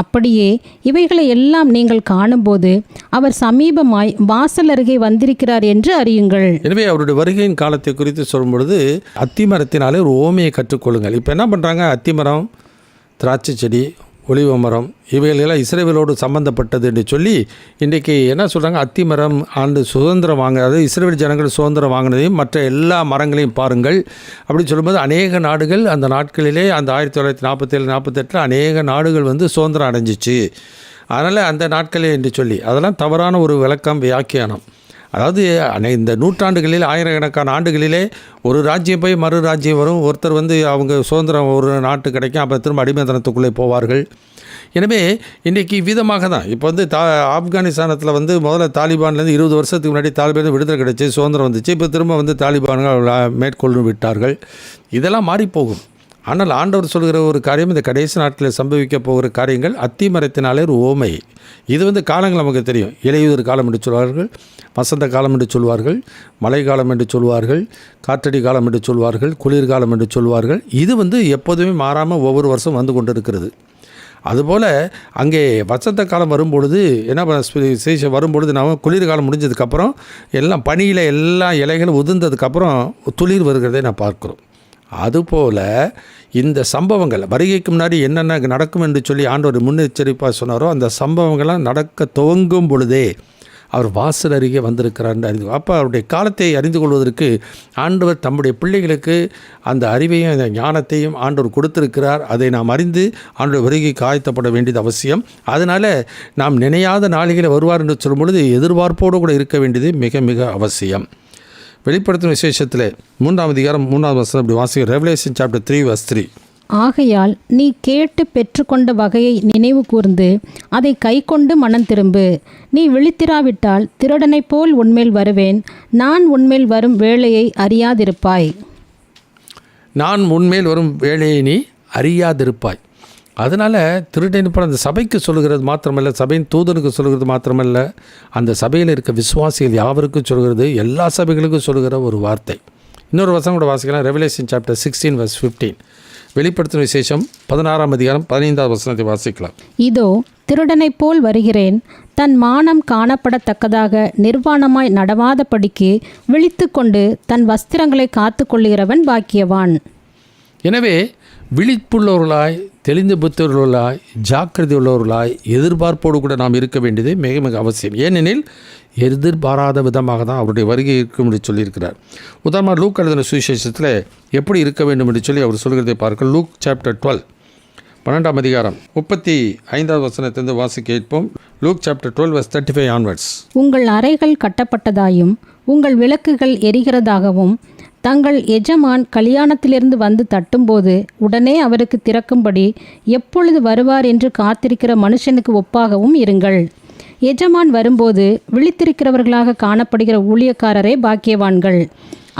அப்படியே இவைகளை எல்லாம் நீங்கள் காணும்போது அவர் சமீபமாய் வாசல் அருகே வந்திருக்கிறார் என்று அறியுங்கள். எனவே அவருடைய வருகையின் காலத்தை குறித்து சொல்லும் பொழுது அத்தி மரத்தினாலே ஒரு ஓமையை கற்றுக்கொள்ளுங்கள். இப்போ என்ன பண்ணுறாங்க, அத்தி மரம், திராட்சை செடி, ஒலிவ மரம், இவைகளெல்லாம் இஸ்ரவேலோடு சம்பந்தப்பட்டது என்று சொல்லி இன்றைக்கி என்ன சொல்கிறாங்க, அத்தி மரம் ஆண்டு சுதந்திரம் அதாவது இஸ்ரவேல் ஜனங்கள் சுதந்திரம் வாங்கினதையும் மற்ற எல்லா மரங்களையும் பாருங்கள் அப்படின்னு சொல்லும்போது அநேக நாடுகள் அந்த நாட்களிலே அந்த 1947-48 அநேக நாடுகள் சுதந்திரம் அடைஞ்சிச்சு. அதனால் அந்த நாட்களே என்று சொல்லி அதெல்லாம் தவறான ஒரு விளக்கம், வியாக்கியானம். அதாவது இந்த நூற்றாண்டுகளில் ஆயிரக்கணக்கான ஆண்டுகளிலே ஒரு ராஜ்யம் போய் மறு ராஜ்யம் வரும். ஒருத்தர் அவங்க சுதந்திரம் ஒரு நாட்டு கிடைக்கும், அப்புறம் திரும்ப அடிமைத்தனத்துக்குள்ளே போவார்கள். எனவே இன்றைக்கி விதமாக தான் இப்போ ஆப்கானிஸ்தானத்தில் முதல்ல தாலிபான்லேருந்து 20 வருஷத்துக்கு முன்னாடி தாலிபான் விடுதலை கிடைச்சி சுதந்திரம் வந்துச்சு. இப்போ திரும்ப தாலிபான்கள் மேற்கொண்டு விட்டார்கள். இதெல்லாம் மாறிப்போகும். ஆனால் ஆண்டவர் சொல்கிற ஒரு காரியம் இந்த கடைசி நாட்களில் சம்பவிக்க போகிற காரியங்கள் அத்தி மரத்தினாலே ஒரு ஓமை. இது காலங்கள் நமக்கு தெரியும். இலையுதிர் காலம் என்று சொல்வார்கள், வசந்த காலம் என்று சொல்வார்கள், மழை காலம் என்று சொல்வார்கள், காற்றடி காலம் என்று சொல்வார்கள், குளிர்காலம் என்று சொல்வார்கள். இது எப்போதுமே மாறாமல் ஒவ்வொரு வருஷம் வந்து கொண்டு இருக்கிறது. அதுபோல் அங்கே வசந்த காலம் வரும்பொழுது என்ன வரும்பொழுது நாம் குளிர்காலம் முடிஞ்சதுக்கப்புறம் எல்லாம் பனியில் எல்லா இலைகளும் உதிர்ந்ததுக்கப்புறம் துளிர் வருகிறதை நான் பார்க்குறோம். அதுபோல் இந்த சம்பவங்கள் வருகைக்கு முன்னாடி என்னென்ன நடக்கும் என்று சொல்லி ஆண்டவர் முன்னெச்சரிப்பாக சொன்னாரோ அந்த சம்பவங்கள்லாம் நடக்க துவங்கும் பொழுதே அவர் வாசல் அருகே வந்திருக்கிறார் அறிந்து. அப்போ அவருடைய காலத்தை அறிந்து கொள்வதற்கு ஆண்டவர் தம்முடைய பிள்ளைகளுக்கு அந்த அறிவையும் அந்த ஞானத்தையும் ஆண்டவர் கொடுத்திருக்கிறார். அதை நாம் அறிந்து ஆண்டவர் வருகைக்கு ஆயத்தப்பட வேண்டியது அவசியம். அதனால் நாம் நினையாத நாளிகளை வருவார் என்று சொல்லும் பொழுது எதிர்பார்ப்போடு கூட இருக்க வேண்டியது மிக மிக அவசியம். வெளிப்படுத்தும் விசேஷத்தில் 3ஆம் அதிகாரம் 3ஆவது வசனம் அப்படி வாசிக்கிறோம். Revelation chapter 3:3. ஆகையால் நீ கேட்டு பெற்றுக்கொண்ட வகையை நினைவு கூர்ந்து அதை கைக்கொண்டு மனம் திரும்பு. நீ விழித்திராவிட்டால் திருடனைப் போல் உன்மேல் வருவேன். நான் உன்மேல் வரும் வேளையை அறியாதிருப்பாய். நான் உன்மேல் வரும் வேளையை நீ அறியாதிருப்பாய். அதனால் திருடனை போல் அந்த சபைக்கு சொல்லுகிறது மாத்திரமல்ல, சபையின் தூதனுக்கு சொல்லுகிறது மாத்திரமல்ல, அந்த சபையில் இருக்க விசுவாசிகள் யாவருக்கும் சொல்கிறது, எல்லா சபைகளுக்கும் சொல்லுகிற ஒரு வார்த்தை. இன்னொரு வசனம் கூட வாசிக்கலாம். Revelation chapter 16:15. வெளிப்படுத்தும் விசேஷம் 16ஆம் அதிகாரம் 15வது வசனத்தை வாசிக்கலாம். இதோ திருடனைப் போல் வருகிறேன். தன் மானம் காணப்படத்தக்கதாக நிர்வாணமாய் நடவாதபடிக்கு விழித்து கொண்டு தன் வஸ்திரங்களை காத்து கொள்ளுகிறவன் பாக்கியவான். எனவே விழிப்புள்ளவர்களாய், தெளிந்த புத்தவர்களாய், ஜாக்கிரதை உள்ளவர்களாய், எதிர்பார்ப்போடு கூட நாம் இருக்க வேண்டியது மிக மிக அவசியம். ஏனெனில் எதிர்பாராத விதமாக தான் அவருடைய வருகை இருக்கும் என்று சொல்லியிருக்கிறார். உதாரணமாக லூக் எழுதின சுவிசேஷத்தில் எப்படி இருக்க வேண்டும் என்று சொல்லி அவர் சொல்கிறதை பார்க்க. லூக் சாப்டர் 12 12ஆம் அதிகாரம் 35வது வசனத்திலிருந்து வாசி கேட்போம். Look chapter 12:35 onwards. உங்கள் அறைகள் கட்டப்பட்டதாயும் உங்கள் விளக்குகள் எரிகிறதாகவும் தங்கள் எஜமான் கல்யாணத்திலிருந்து வந்து தட்டும்போது உடனே அவருக்கு திறக்கும்படி எப்பொழுது வருவார் என்று காத்திருக்கிற மனுஷனுக்கு ஒப்பாகவும் இருங்கள். எஜமான் வரும்போது விழித்திருக்கிறவர்களாக காணப்படுகிற ஊழியக்காரரே பாக்கியவான்கள்.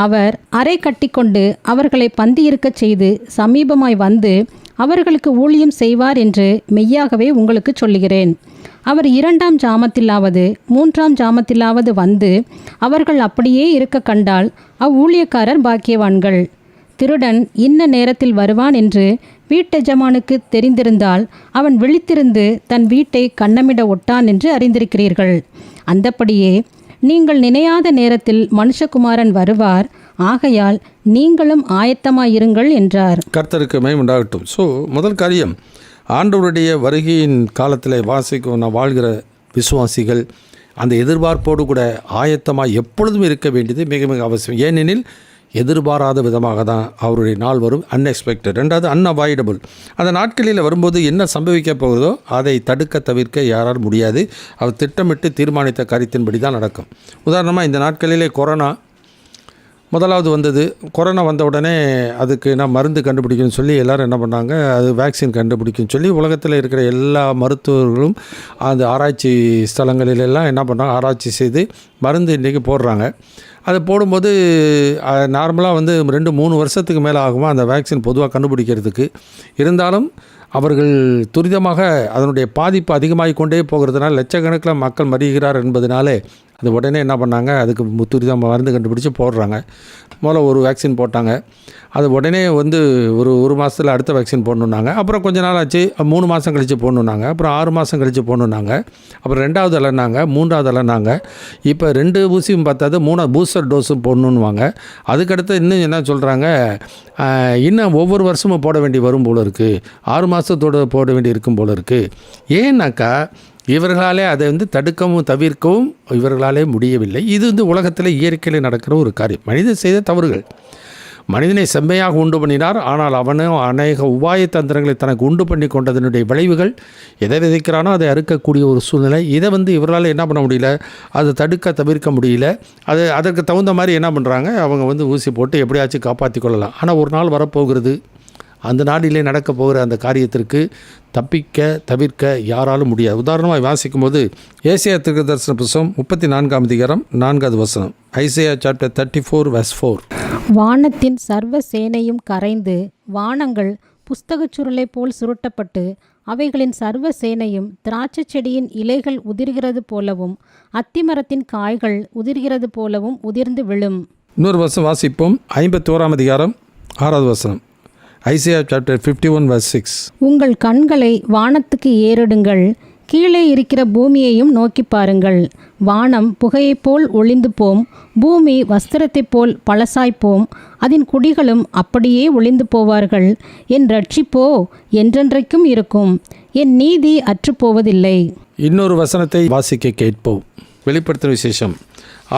அவர் அறை கட்டிக்கொண்டு அவர்களை பந்தியிருக்கச் செய்து சமீபமாய் வந்து அவர்களுக்கு ஊழியம் செய்வார் என்று மெய்யாகவே உங்களுக்கு சொல்லுகிறேன். அவர் 2ஆம் ஜாமத்திலாவது 3ஆம் ஜாமத்திலாவது வந்து அவர்கள் அப்படியே இருக்க கண்டால் அவ்வூழியக்காரர் பாக்கியவான்கள். திருடன் இன்ன நேரத்தில் வருவான் என்று வீட்டெஜமானுக்கு தெரிந்திருந்தால் அவன் விழித்திருந்து தன் வீட்டை கன்னமிட ஒட்டான் என்று அறிந்திருக்கிறீர்கள். அந்தப்படியே நீங்கள் நினையாத நேரத்தில் மனுஷகுமாரன் வருவார். ஆகையால் நீங்களும் ஆயத்தமாயிருங்கள் என்றார். கர்த்தருக்கு மகிமை உண்டாகட்டும். முதல் காரியம், ஆண்டவருடைய வருகையின் காலத்தில் வாழ்கிற விசுவாசிகள் அந்த எதிர்பார்ப்போடு கூட ஆயத்தமாக எப்பொழுதும் இருக்க வேண்டியது மிக மிக அவசியம். ஏனெனில் எதிர்பாராத விதமாக தான் அவருடைய நாள் வரும். அன்எக்ஸ்பெக்டட். ரெண்டாவது அன்அவாய்டபுள். அந்த நாட்களில் வரும்போது என்ன சம்பவிக்க போகுதோ அதை தடுக்க தவிர்க்க யாராலும் முடியாது. அவர் திட்டமிட்டு தீர்மானித்த காரியத்தின்படி தான் நடக்கும். உதாரணமாக இந்த நாட்களிலே கொரோனா முதலாவது வந்தது. கொரோனா வந்த உடனே அதுக்கு மருந்து கண்டுபிடிக்கணும்னு சொல்லி எல்லோரும் என்ன பண்ணாங்க, அது வேக்சின் கண்டுபிடிக்குன்னு சொல்லி உலகத்தில் இருக்கிற எல்லா மருத்துவர்களும் அந்த ஆராய்ச்சி ஸ்தலங்களிலெல்லாம் என்ன பண்ணாங்க, ஆராய்ச்சி செய்து மருந்து இன்றைக்கி போடுறாங்க. அது போடும்போது நார்மலாக 2-3 வருஷத்துக்கு மேலே ஆகுமா அந்த வேக்சின் பொதுவாக கண்டுபிடிக்கிறதுக்கு. இருந்தாலும் அவர்கள் துரிதமாக அதனுடைய பாதிப்பு அதிகமாகி கொண்டே போகிறதுனால லட்சக்கணக்கில் மக்கள் மறிகிறார் என்பதனாலே அது உடனே என்ன பண்ணாங்க, அதுக்கு துரிதமாக மருந்து கண்டுபிடிச்சி போடுறாங்க. முதல்ல ஒரு வேக்சின் போட்டாங்க. அது உடனே ஒரு மாதத்தில் அடுத்த வேக்சின் போடணுன்னாங்க. அப்புறம் கொஞ்ச நாள் ஆச்சு, 3 மாதம் கழித்து போடணுன்னாங்க. அப்புறம் 6 மாதம் கழித்து போடணுன்னாங்க. அப்புறம் 2வது அலைனாங்க, 3வது அலைனாங்க. இப்போ 2 ஊசியும் பார்த்தாது 3 பூஸ்டர் டோஸும் போடணுன்னுவாங்க. அதுக்கடுத்து இன்னும் என்ன சொல்கிறாங்க, இன்னும் ஒவ்வொரு வருஷமும் போட வேண்டி வரும் போல் இருக்குது, 6 மாதத்தோடு போட வேண்டி இருக்கும் போல் இருக்குது. ஏன்னாக்கா இவர்களாலே அதை தடுக்கவும் தவிர்க்கவும் இவர்களாலே முடியவில்லை. இது உலகத்தில் இயற்கையில் நடக்கிற ஒரு காரியம். மனிதன் செய்த தவறுகள். மனிதனை செம்மையாக உண்டு பண்ணினார். ஆனால் அவனும் அநேக உபாய தந்திரங்களை தனக்கு உண்டு பண்ணி கொண்டதனுடைய விளைவுகள் எதை விதைக்கிறானோ அதை அறுக்கக்கூடிய ஒரு சூழ்நிலை. இதை இவரால் என்ன பண்ண முடியல, அதை தடுக்க தவிர்க்க முடியல. அதற்கு தகுந்த மாதிரி என்ன பண்ணுறாங்க, அவங்க ஊசி போட்டு எப்படியாச்சும் காப்பாற்றி கொள்ளலாம். ஆனால் ஒரு நாள் வரப்போகிறது, அந்த நாளிலே நடக்க போகிற அந்த காரியத்திற்கு தப்பிக்க தவிர்க்க யாராலும் முடியாது. உதாரணமாக வாசிக்கும் போது ஏசாயா தீர்க்கதரிசன புத்தகம் 34ஆம் அதிகாரம் 4வது வசனம். Isaiah chapter 34:4. வானத்தின் சர்வ சேனையும் கரைந்து வானங்கள் புஸ்தகச் சுருளை போல் சுருட்டப்பட்டு அவைகளின் சர்வ சேனையும் திராட்சை செடியின் இலைகள் உதிர்கிறது போலவும் அத்திமரத்தின் காய்கள் உதிர்கிறது போலவும் உதிர்ந்து விழும். இன்னொரு வசனம் வாசிப்போம். 51 அதிகாரம் 6வது வசனம். Isaiah chapter 51 verse 6. உங்கள் கண்களை வானத்துக்கு ஏறெடுங்கள், கீழே இருக்கிற பூமியையும் நோக்கி பாருங்கள். வானம் புகையைப் போல் ஒளிந்து போம், பூமி வஸ்திரத்தைப் போல் பழசாய்ப்போம், அதன் குடிகளும் அப்படியே ஒளிந்து போவார்கள். என் ரட்சிப்போ என்றென்றைக்கும் இருக்கும், என் நீதி அற்றுப்போவதில்லை. இன்னொரு வசனத்தை வாசிக்க கேட்போம். வெளிப்படுத்தின விசேஷம்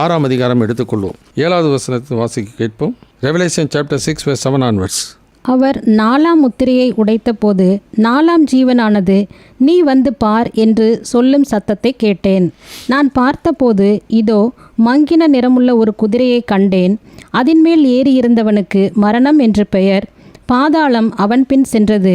6ஆம் அதிகாரம் எடுத்துக்கொள்வோம். 7வது வசனத்தை வாசிக்க கேட்போம். Revelation chapter 6 verse 7 onwards. அவர் 4ஆம் முத்திரையை உடைத்தபோது 4ஆம் ஜீவனானது, நீ வந்து பார் என்று சொல்லும் சத்தத்தை கேட்டேன். நான் பார்த்தபோது இதோ மங்கின நிறமுள்ள ஒரு குதிரையை கண்டேன். அதின்மேல் ஏறியிருந்தவனுக்கு மரணம் என்று பெயர். பாதாளம் அவன் பின் சென்றது.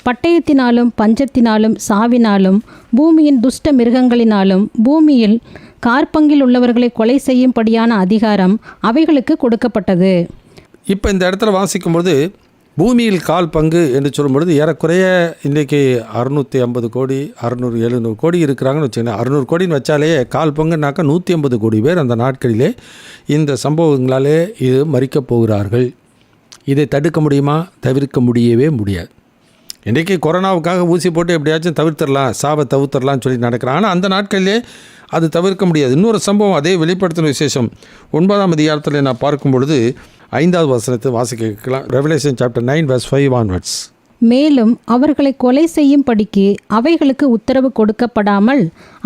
பட்டயத்தினாலும் பஞ்சத்தினாலும் சாவினாலும் பூமியின் துஷ்ட மிருகங்களினாலும் பூமியில் கார்பங்கில் உள்ளவர்களை கொலை செய்யும்படியான அதிகாரம் அவைகளுக்கு கொடுக்கப்பட்டது. இப்போ இந்த இடத்துல வாசிக்கும்போது பூமியில் கால் பங்கு என்று சொல்லும்பொழுது ஏறக்குறைய இன்றைக்கி 650 கோடி 600-700 கோடி இருக்கிறாங்கன்னு வச்சுக்கோங்க. 600 கோடின்னு வச்சாலே கால் பங்குனாக்கா 150 கோடி பேர் அந்த நாட்களிலே இந்த சம்பவங்களாலே இது மறிக்கப் போகிறார்கள். இதை தடுக்க முடியுமா? தவிர்க்க முடியவே முடியாது. இன்றைக்கி கொரோனாவுக்காக ஊசி போட்டு எப்படியாச்சும் தவிர்த்திடலாம், சாவை தவிர்த்திடலாம்னு சொல்லி நடக்கிறான். ஆனால் அந்த நாட்களிலே அது தவிர்க்க முடியாது. இன்னொரு சம்பவம் அதே வெளிப்படுத்தின விசேஷம் 9ஆம் அதிகாரத்தில் நான் பார்க்கும் பொழுது 5வது வசனத்தை வாசிக்க கேட்கலாம். Revelation chapter 9 verse 5 onwards. மேலும் அவர்களை கொலை செய்யும்படிக்கு அவைகளுக்கு உத்தரவு கொடுக்கப்படாமல்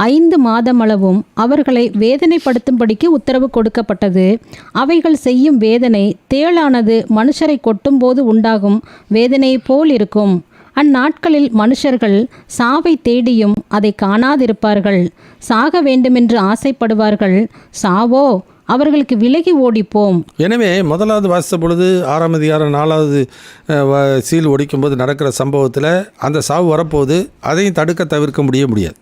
5 மாதமளவும் அவர்களை வேதனைப்படுத்தும்படிக்கு உத்தரவு கொடுக்கப்பட்டது. அவைகள் செய்யும் வேதனை தேளானது மனுஷரை கொட்டும்போது உண்டாகும் வேதனையைப் போல் இருக்கும். அந்நாட்களில் மனுஷர்கள் சாவை தேடியும் அதை காணாதிருப்பார்கள். சாக வேண்டுமென்று ஆசைப்படுவார்கள், சாவோ அவர்களுக்கு விலகி ஓடிப்போம். எனவே முதலாவது வாசித்த பொழுது 6ஆம் அதிகாரம் 4வது சீல் ஒடிக்கும்போது நடக்கிற சம்பவத்தில் அந்த சாவு வரப்போது, அதையும் தடுக்க தவிர்க்க முடியாது.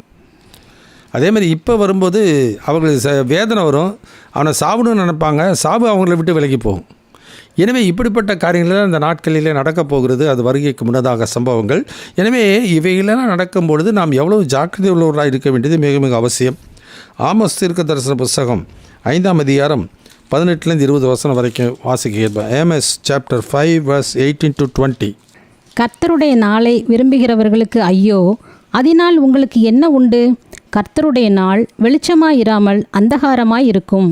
அதே மாதிரி இப்போ வரும்போது அவங்களுக்கு வேதனை வரும், அவனை சாவுன்னு நினைப்பாங்க, சாவு அவங்கள விட்டு விலகி போகும். எனவே இப்படிப்பட்ட காரியங்கள் அந்த நாட்களிலே நடக்கப் போகிறது. அது வருகைக்கு முன்னதாக சம்பவங்கள். எனவே இவைகளெல்லாம் நடக்கும்பொழுது நாம் எவ்வளவு ஜாக்கிரதை உள்ளவர்களாக இருக்க வேண்டியது மிக மிக அவசியம். ஆமோஸ் தீர்க்க தரிசன புஸ்தகம் 5ஆம் அதிகாரம் 18 20 வசனம் வரைக்கும் வாசிக்க கேட்பேன். Amos chapter 5 verse 18 to 20. கர்த்தருடைய நாளை விரும்புகிறவர்களுக்கு ஐயோ, அதனால் உங்களுக்கு என்ன உண்டு? கர்த்தருடைய நாள் வெளிச்சமாயிராமல் அந்தகாரமாய் இருக்கும்.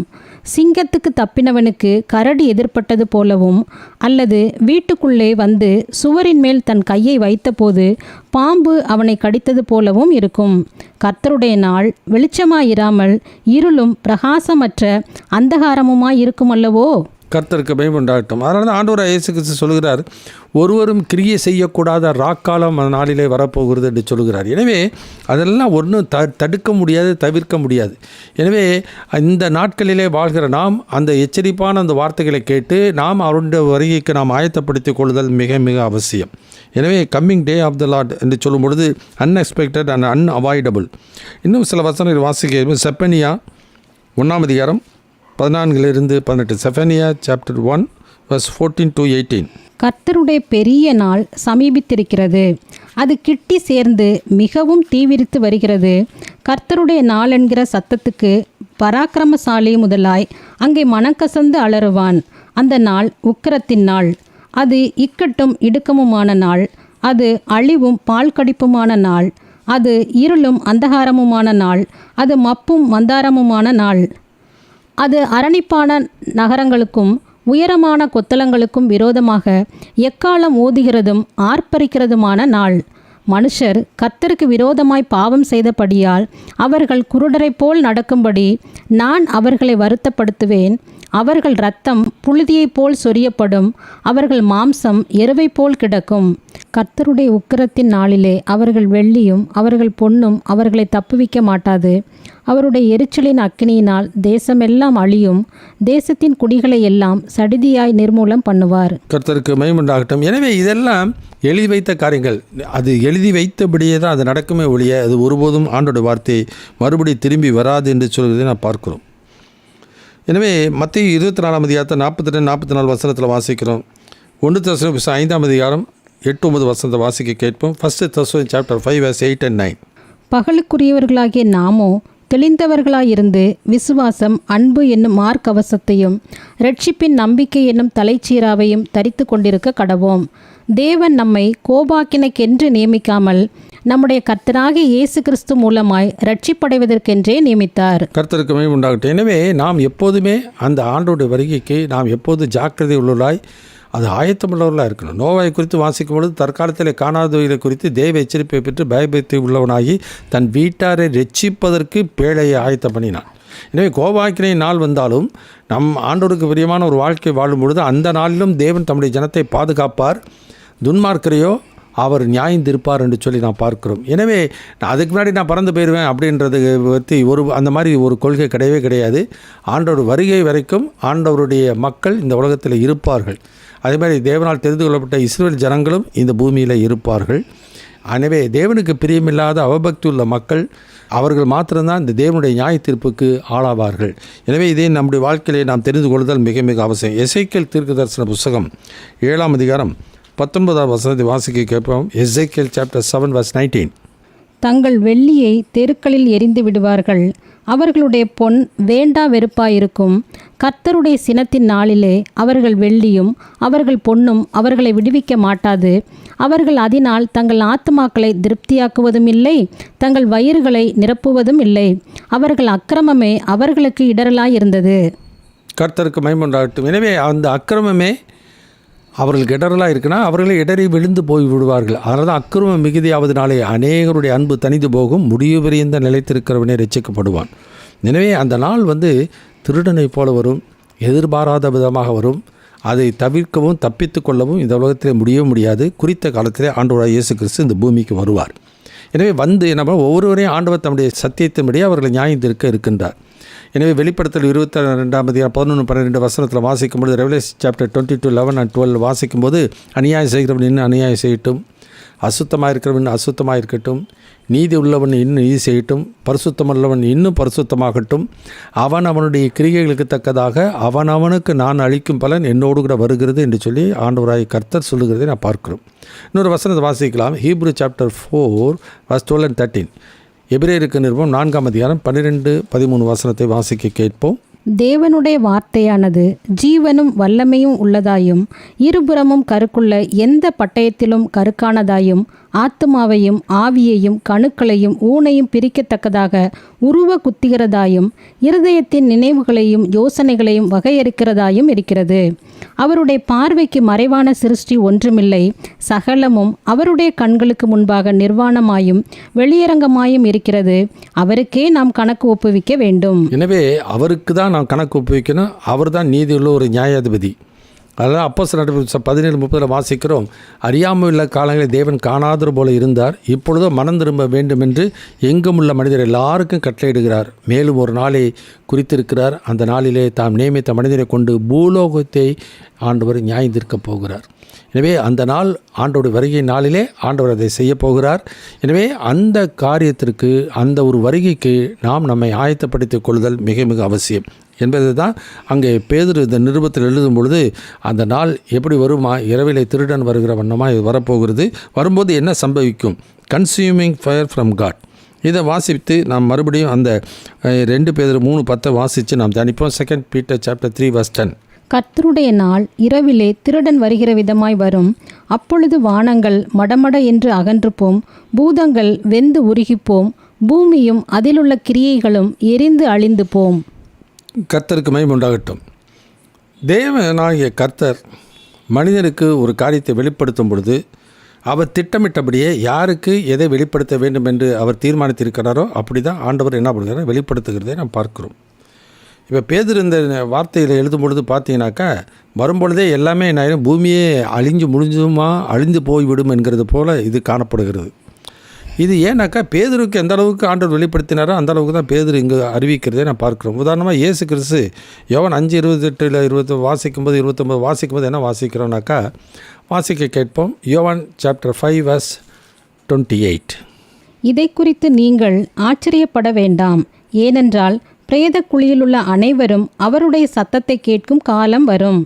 சிங்கத்துக்கு தப்பினவனுக்கு கரடி எதிர்ப்பட்டது போலவும், அல்லது வீட்டுக்குள்ளே வந்து சுவரின் மேல் தன் கையை வைத்தபோது பாம்பு அவனை கடித்தது போலவும் இருக்கும். கர்த்தருடைய நாள் வெளிச்சமாயிராமல் இருளும் பிரகாசமற்ற அந்தகாரமுமாய் இருக்குமல்லவோ. கர்த்தருக்கு பயம் உண்டாகட்டும். அதனால தான் ஆண்டவர் இயேசு கிறிஸ்து சொல்கிறார், ஒருவரும் கிரியை செய்யக்கூடாத ராக்காலம் அந்த நாளிலே வரப்போகிறது என்று சொல்கிறார். எனவே அதெல்லாம் ஒன்றும் தடுக்க முடியாது, தவிர்க்க முடியாது. எனவே இந்த நாட்களிலே வாழ்கிற நாம் அந்த எச்சரிப்பான அந்த வார்த்தைகளை கேட்டு நாம் அவருடைய வருகைக்கு நாம் ஆயத்தப்படுத்திக் கொள்ளுதல் மிக மிக அவசியம். எனவே coming day of the Lord என்று சொல்லும் பொழுது அன்எக்ஸ்பெக்டட் அண்ட் அன்அவாய்டபுள். இன்னும் சில வசனங்கள் வாசிக்க செப்பனியா 1ஆம் அதிகாரம் 14-18. செஃபனியா சாப்டர் 1 verse 14 to 18. கர்த்தருடைய பெரிய நாள் சமீபித்திருக்கிறது, அது கிட்டி சேர்ந்து மிகவும் தீவிரித்து வருகிறது. கர்த்தருடைய நாள் என்கிற சத்தத்துக்கு பராக்கிரமசாலி முதலாய் அங்கே மனக்கசந்து அலறுவான். அந்த நாள் உக்கிரத்தின் நாள், அது இக்கட்டும் இடுக்கமுமான நாள், அது அழிவும் பால் கடிப்புமான நாள், அது இருளும் அந்தகாரமுமான நாள், அது மப்பும் மந்தாரமுமான நாள், அது அரணிப்பான நகரங்களுக்கும் உயரமான கொத்தளங்களுக்கும் விரோதமாக எக்காலம் ஊதுகிறதும் ஆர்ப்பரிக்கிறதுமான நாள். மனுஷர் கர்த்தருக்கு விரோதமாய் பாவம் செய்தபடியால் அவர்கள் குருடரைப் போல் நடக்கும்படி நான் அவர்களை வருத்தப்படுத்துவேன். அவர்கள் இரத்தம் புழுதியைப் போல் சொரியப்படும், அவர்கள் மாம்சம் எருவைப் போல் கிடக்கும். கர்த்தருடைய உக்கிரத்தின் நாளிலே அவர்கள் வெள்ளியும் அவர்கள் பொன்னும் அவர்களை தப்புவிக்க மாட்டாது. அவருடைய எரிச்சலின் அக்கினியினால் தேசமெல்லாம் அழியும், தேசத்தின் குடிகளை எல்லாம் சடிதியாய் நிர்மூலம் பண்ணுவார். கர்த்தருக்கு மகிமை உண்டாகட்டும். எனவே இதெல்லாம் எழுதி வைத்த காரியங்கள், அது எழுதி வைத்தபடியே தான் அது நடக்குமே ஒழிய அது ஒருபோதும் ஆண்டோட வார்த்தை மறுபடி திரும்பி வராது என்று சொல்வதை நான் பார்க்கிறோம். எனவே மத்தேயு 24ஆம் அதிகாரத்தை 42-44 வசனத்தில் வாசிக்கிறோம். 1 தெசலோனிக்கேயர் 5ஆம் அதிகாரம் 8-9 வசனத்தை வாசிக்க கேட்போம். 1 தெசலோனிக்கேயர் சாப்டர் 5 verse 8 and 9. பகலுக்குரியவர்களாகிய நாமோ தெளிந்தவர்களாயிருந்து விசுவாசம், அன்பு என்னும் மார்க்கவசத்தையும் இரட்சிப்பின் நம்பிக்கை என்னும் தலைச்சீராவையும் தரித்து கொண்டிருக்க கடவோம். தேவன் நம்மை கோபாக்கினைக்கென்று நியமிக்காமல் நம்முடைய கர்த்தராகிய இயேசு கிறிஸ்து மூலமாய் இரட்சிப்படைவதற்கென்றே நியமித்தார். கர்த்தருக்கு மகிமை உண்டாகட்டும். எனவே நாம் எப்போதுமே அந்த ஆண்டோடைய வருகைக்கு நாம் எப்போது ஜாக்கிரதை உள்ளவர்களாய் அது ஆயத்தமுள்ளவர்களாக இருக்கணும். நோவாயை குறித்து வாசிக்கும் பொழுது தற்காலத்தில் காணாதவைகளை குறித்து தேவ எச்சரிப்பை பெற்று பயபக்தி உள்ளவனாகி தன் வீட்டாரை ரட்சிப்பதற்கு பேழையை ஆயத்தம் பண்ணினான். எனவே கோபாக்கினை நாள் வந்தாலும் நம் ஆண்டோருக்கு பிரியமான ஒரு வாழ்க்கை வாழும் பொழுது அந்த நாளிலும் தேவன் தம்முடைய ஜனத்தை பாதுகாப்பார், துன்மார்க்கரையோ அவர் நியாயந்திருப்பார் என்று சொல்லி நாம் பார்க்கிறோம். எனவே அதுக்கு முன்னாடி நான் பறந்து போயிடுவேன் அப்படின்றது பற்றி அந்த மாதிரி ஒரு கொள்கை கிடையவே கிடையாது. ஆண்டவர் வருகை வரைக்கும் ஆண்டவருடைய மக்கள் இந்த உலகத்தில் இருப்பார்கள். அதே மாதிரி தேவனால் தெரிந்து கொள்ளப்பட்ட இஸ்ரவேல் ஜனங்களும் இந்த பூமியில் இருப்பார்கள். எனவே தேவனுக்கு பிரியமில்லாத அவபக்தி உள்ள மக்கள் அவர்கள் மாத்திரம்தான் இந்த தேவனுடைய நியாய தீர்ப்புக்கு ஆளாவார்கள். எனவே இதே நம்முடைய வாழ்க்கையிலே நாம் தெரிந்து கொள்ளுதல் மிக மிக அவசியம். எசேக்கியேல் தீர்க்கதரிசன புத்தகம் 7ஆம் அதிகாரம் 19ஆம் வசனத்தை வாசிக்க கேட்போம். எசேக்கியேல் சாப்டர் 7 verse 19. தங்கள் வெள்ளியை தெருக்களில் எரிந்து விடுவார்கள், அவர்களுடைய பொன் வேண்டா வெறுப்பாயிருக்கும். கர்த்தருடைய சினத்தின் நாளிலே அவர்கள் வெள்ளியும் அவர்கள் பொன்னும் அவர்களை விடுவிக்க மாட்டாது. அவர்கள் அதனால் தங்கள் ஆத்துமாக்களை திருப்தியாக்குவதும் இல்லை, தங்கள் வயிறுகளை நிரப்புவதும் இல்லை. அவர்கள் அக்கிரமமே அவர்களுக்கு இடரலாயிருந்தது. கர்த்தருக்கு மகிமை உண்டாகட்டும். எனவே அந்த அக்கிரமமே அவர்களுக்கு இடரலாக இருக்குன்னா அவர்களை இடறி விழுந்து போய் விடுவார்கள். அதனால் தான் அக்கிரமம் மிகுதியாவதனாலே அநேகருடைய அன்பு தனிந்து போகும், முடிவு பெரியந்த நிலைத்திருக்கிறவனே ரட்சிக்கப்படுவான். எனவே அந்த நாள் திருடனை போல வரும், எதிர்பாராத விதமாக வரும். அதை தவிர்க்கவும் தப்பித்து கொள்ளவும் இந்த உலகத்திலே முடியவே முடியாது. குறித்த காலத்திலே ஆண்டவராகிய இயேசு கிறிஸ்து இந்த பூமிக்கு வருவார். எனவே நம்ம ஒவ்வொருவரையும் ஆண்டவர் தம்முடைய சத்தியத்தின்படி அவர்களை நியாயந்திருக்க இருக்கின்றார். எனவே வெளிப்படுத்தல் 22ஆம் அதிகாரம் 11-12 வசனத்தில் வாசிக்கும்போது, ரெவலேஷன் சாப்டர் 22:11 and 12 வாசிக்கும்போது, அநியாயம் செய்கிறவன் இன்னும் அநியாயம் செய்யட்டும், அசுத்தமாக இருக்கிறவன் அசுத்தமாக இருக்கட்டும், நீதி உள்ளவன் இன்னும் நீதி செய்யட்டும், பரிசுத்தமுள்ளவன் இன்னும் பரிசுத்தமாகட்டும், அவன் அவனுடைய கிரியைகளுக்கு தக்கதாக அவனுக்கு நான் அளிக்கும் பலன் என்னோடு கூட வருகிறது என்று சொல்லி ஆண்டவராய் கர்த்தர் சொல்லுகிறதை நான் பார்க்கிறோம். இன்னொரு வசனத்தை வாசிக்கலாம். Hebrew chapter 4 verse 12 and 13. எபிரேயருக்கு நிருபம் 4ஆம் அதிகாரம் 12-13 வசனத்தை வாசிக்க கேட்போம். தேவனுடைய வார்த்தையானது ஜீவனும் வல்லமையும் உள்ளதாயும் இருபுறமும் கருக்குள்ள எந்த பட்டயத்திலும் கருக்கானதாயும் ஆத்துமாவையும் ஆவியையும் கணுக்களையும் ஊனையும் பிரிக்கத்தக்கதாக உருவ குத்துகிறதாயும் இருதயத்தின் நினைவுகளையும் யோசனைகளையும் வகையறுக்கிறதாயும் இருக்கிறது. அவருடைய பார்வைக்கு மறைவான சிருஷ்டி ஒன்றுமில்லை, சகலமும் அவருடைய கண்களுக்கு முன்பாக நிர்வாணமாயும் வெளியரங்கமாயும் இருக்கிறது. அவருக்கே நாம் கணக்கு ஒப்புவிக்க வேண்டும். எனவே அவருக்கு தான் நாம் கணக்கு ஒப்புவிக்கணும். அவர் தான் நீதியுள்ள ஒரு நியாயாதிபதி. அதனால் அப்போஸ்தலர் நடவடிக்கைகள் 17:30 வாசிக்கிறோம். அறியாமல் உள்ள காலங்களில் தேவன் காணாதது போல இருந்தார், இப்பொழுதோ மனம் திரும்ப வேண்டும் என்று எங்கும் உள்ள மனிதர் எல்லாருக்கும் கட்டளையிடுகிறார். மேலும் ஒரு நாளை குறித்திருக்கிறார். அந்த நாளிலே தாம் நியமித்த மனிதரை கொண்டு பூலோகத்தை ஆண்டவர் நியாயந்திருக்கப் போகிறார். எனவே அந்த நாள் ஆண்டோடைய வருகை நாளிலே ஆண்டவர் அதை செய்ய போகிறார். எனவே அந்த காரியத்திற்கு, அந்த ஒரு வருகைக்கு நாம் நம்மை ஆயத்தப்படுத்திக் கொள்ளுதல் மிக மிக அவசியம் என்பது தான் அங்கே பேதுரு இந்த நிருபத்தில் எழுதும் பொழுது, அந்த நாள் எப்படி வருமா, இரவிலே திருடன் வருகிற வண்ணமாக இது வரப்போகிறது. வரும்போது என்ன சம்பவிக்கும்? Consuming fire from God. இதை வாசித்து நாம் மறுபடியும் அந்த 2 பேதுரு 3:10 வாசித்து நாம் தியானிப்போம். 2 பீட்டர் சாப்டர் 3 verse 10. கர்த்தருடைய நாள் இரவிலே திருடன் வருகிற விதமாய் வரும். அப்பொழுது வானங்கள் மடமட என்று அகன்று போம், பூதங்கள் வெந்து உருகிப்போம், பூமியும் அதிலுள்ள கிரியைகளும் எரிந்து அழிந்து போம். கர்த்தருக்கு மகிமை உண்டாகட்டும். தேவனாகிய கர்த்தர் மனிதனுக்கு ஒரு காரியத்தை வெளிப்படுத்தும் பொழுது அவர் திட்டமிட்டபடியே யாருக்கு எதை வெளிப்படுத்த வேண்டும் என்று அவர் தீர்மானித்திருக்கிறாரோ அப்படி தான் ஆண்டவர் என்ன பண்ணுறாரோ வெளிப்படுத்துகிறதை நாம் பார்க்கிறோம். இப்போ பேதுரு இந்த வார்த்தையில் எழுதும் பொழுது பார்த்தீங்கன்னாக்கா, வரும்பொழுதே எல்லாமே என்ன, பூமியே அழிந்து போய்விடும் என்கிறது போல் இது காணப்படுகிறது. இது ஏன்னாக்கா பேதுருக்கு எந்த அளவுக்கு ஆண்டவர் வெளிப்படுத்தினாரோ அந்த அளவுக்கு தான் பேதுரு இங்கே அறிவிக்கிறதே நான் பார்க்குறோம். உதாரணமாக இயேசு கிறிஸ்து யோவான் 5:28-20 வாசிக்கும்போது 29 வாசிக்கும்போது என்ன வாசிக்கிறோம்னாக்கா, வாசிக்க கேட்போம். யோவான் சாப்டர் 5 verse 28. இதை குறித்து நீங்கள் ஆச்சரியப்பட வேண்டாம், ஏனென்றால் பிரேத குழியிலுள்ள அனைவரும் அவருடைய சத்தத்தை கேட்கும் காலம் வரும்.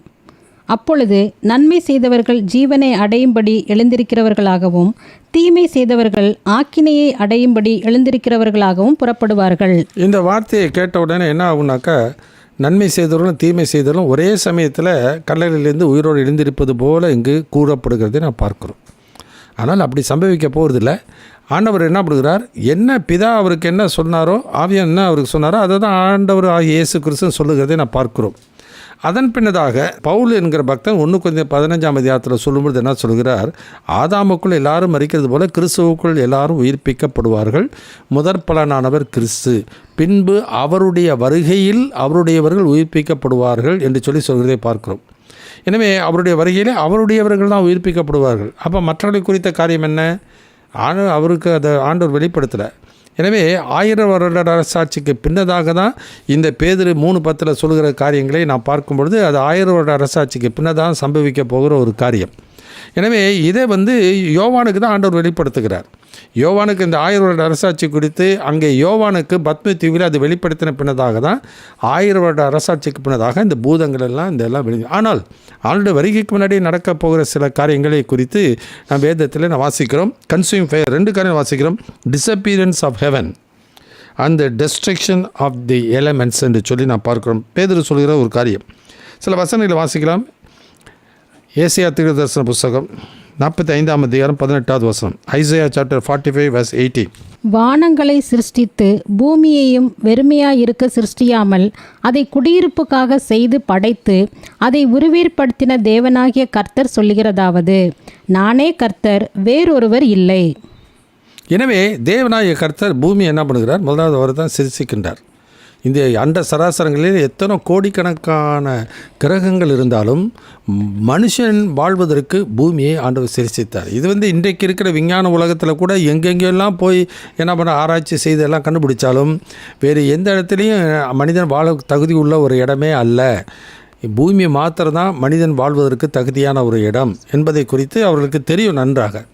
அப்பொழுது நன்மை செய்தவர்கள் ஜீவனை அடையும்படி எழுந்திருக்கிறவர்களாகவும் தீமை செய்தவர்கள் ஆக்கினையை அடையும்படி எழுந்திருக்கிறவர்களாகவும் புறப்படுவார்கள். இந்த வார்த்தையை கேட்ட உடனே என்ன ஆகுனாக்கா, நன்மை செய்தவர்களும் தீமை செய்தவர்களும் ஒரே சமயத்தில் கல்லறையிலிருந்து உயிரோடு எழுந்திருப்பது போல இங்கு கூறப்படுகிறதை நான் பார்க்குறோம். ஆனால் அப்படி சம்பவிக்க போகிறதில்ல. ஆண்டவர் என்ன பண்ணுகிறார், என்ன பிதா அவருக்கு என்ன சொன்னாரோ, ஆவியான் என்ன அவருக்கு சொன்னாரோ அதை தான் ஆண்டவர் ஆகிய இயேசு கிறிஸ்து சொல்லுகிறதை நான் பார்க்கிறோம். அதன் பின்னதாக பவுல் என்கிற பக்தன் 1 கொரிந்தியர் 15ஆம் அதிகாரத்தில் சொல்லும்போது என்ன சொல்கிறார், ஆதாமுக்குள் எல்லாரும் மரிக்கிறது போல கிறிஸ்துவுக்குள் எல்லாரும் உயிர்ப்பிக்கப்படுவார்கள். முதற் பலனானவர் கிறிஸ்து, பின்பு அவருடைய வருகையில் அவருடையவர்கள் உயிர்ப்பிக்கப்படுவார்கள் என்று சொல்லி சொல்கிறதை பார்க்கிறோம். எனவே அவருடைய வருகையிலே அவருடையவர்கள் தான் உயிர்ப்பிக்கப்படுவார்கள். அப்போ மற்றவர்களை குறித்த காரியம் என்ன, அவருக்கு அதை ஆண்டவர் வெளிப்படுத்தலை. எனவே 1000 வருட அரசாட்சிக்கு பின்னதாக தான் இந்த பேதுரு 3:10 சொல்கிற காரியங்களை நான் பார்க்கும் பொழுது அது 1000 வருட அரசாட்சிக்கு பின்னதாக சம்பவிக்க போகிற ஒரு காரியம். எனவே இதை யோவானுக்கு தான் ஆண்டவர் வெளிப்படுத்துகிறார். யோவானுக்கு இந்த 1000 வருட அரசாட்சி குறித்து அங்கே யோவானுக்கு பத்ம தீவில் அது வெளிப்படுத்தின பின்னதாக தான் 1000 வருட அரசாட்சிக்கு பின்னதாக இந்த பூதங்கள் எல்லாம் இதெல்லாம் ஆனால் ஆளுடைய வருகைக்கு முன்னாடி நடக்க போகிற சில காரியங்களை குறித்து நான் வேதத்தில் வாசிக்கிறோம். கன்சியூம் ஃபயர் 2 காரியம் வாசிக்கிறோம். Disappearance of heaven and the destruction of the elements என்று சொல்லி நான் பார்க்கிறோம். பேதுரு சொல்கிற ஒரு காரியம். சில வசனங்களை வாசிக்கலாம். ஏசாயா தீர்க்கதரிசன புஸ்தகம் 45ஆம் அதிகாரம் 18வது வசனம். Isaiah chapter 45 verse 18. வானங்களை சிருஷ்டித்து பூமியையும் வெறுமையாயிருக்க சிருஷ்டியாமல் அதை குடியிருப்புக்காக செய்து படைத்து அதை உருவேற்படுத்தின தேவனாகிய கர்த்தர் சொல்லுகிறதாவது, நானே கர்த்தர், வேறொருவர் இல்லை. எனவே தேவனாகிய கர்த்தர் பூமி என்ன பண்ணுகிறார், முதலாவது அவர் தான் சிருஷ்டிக்கின்றார். இந்த அண்ட சராசரங்களில் எத்தனை கோடிக்கணக்கான கிரகங்கள் இருந்தாலும் மனுஷன் வாழ்வதற்கு பூமியை ஆண்டவர் சிருஷ்டித்தார். இது இன்றைக்கு இருக்கிற விஞ்ஞான உலகத்தில் கூட எங்கெங்கெல்லாம் போய் என்ன பண்ண ஆராய்ச்சி செய்து எல்லாம் கண்டுபிடிச்சாலும் வேறு எந்த இடத்துலையும் மனிதன் வாழ தகுதி உள்ள ஒரு இடமே அல்ல. பூமி மாத்திரம்தான் மனிதன் வாழ்வதற்கு தகுதியான ஒரு இடம் என்பதை குறித்து அவர்களுக்கு தெரியும் நன்றாக.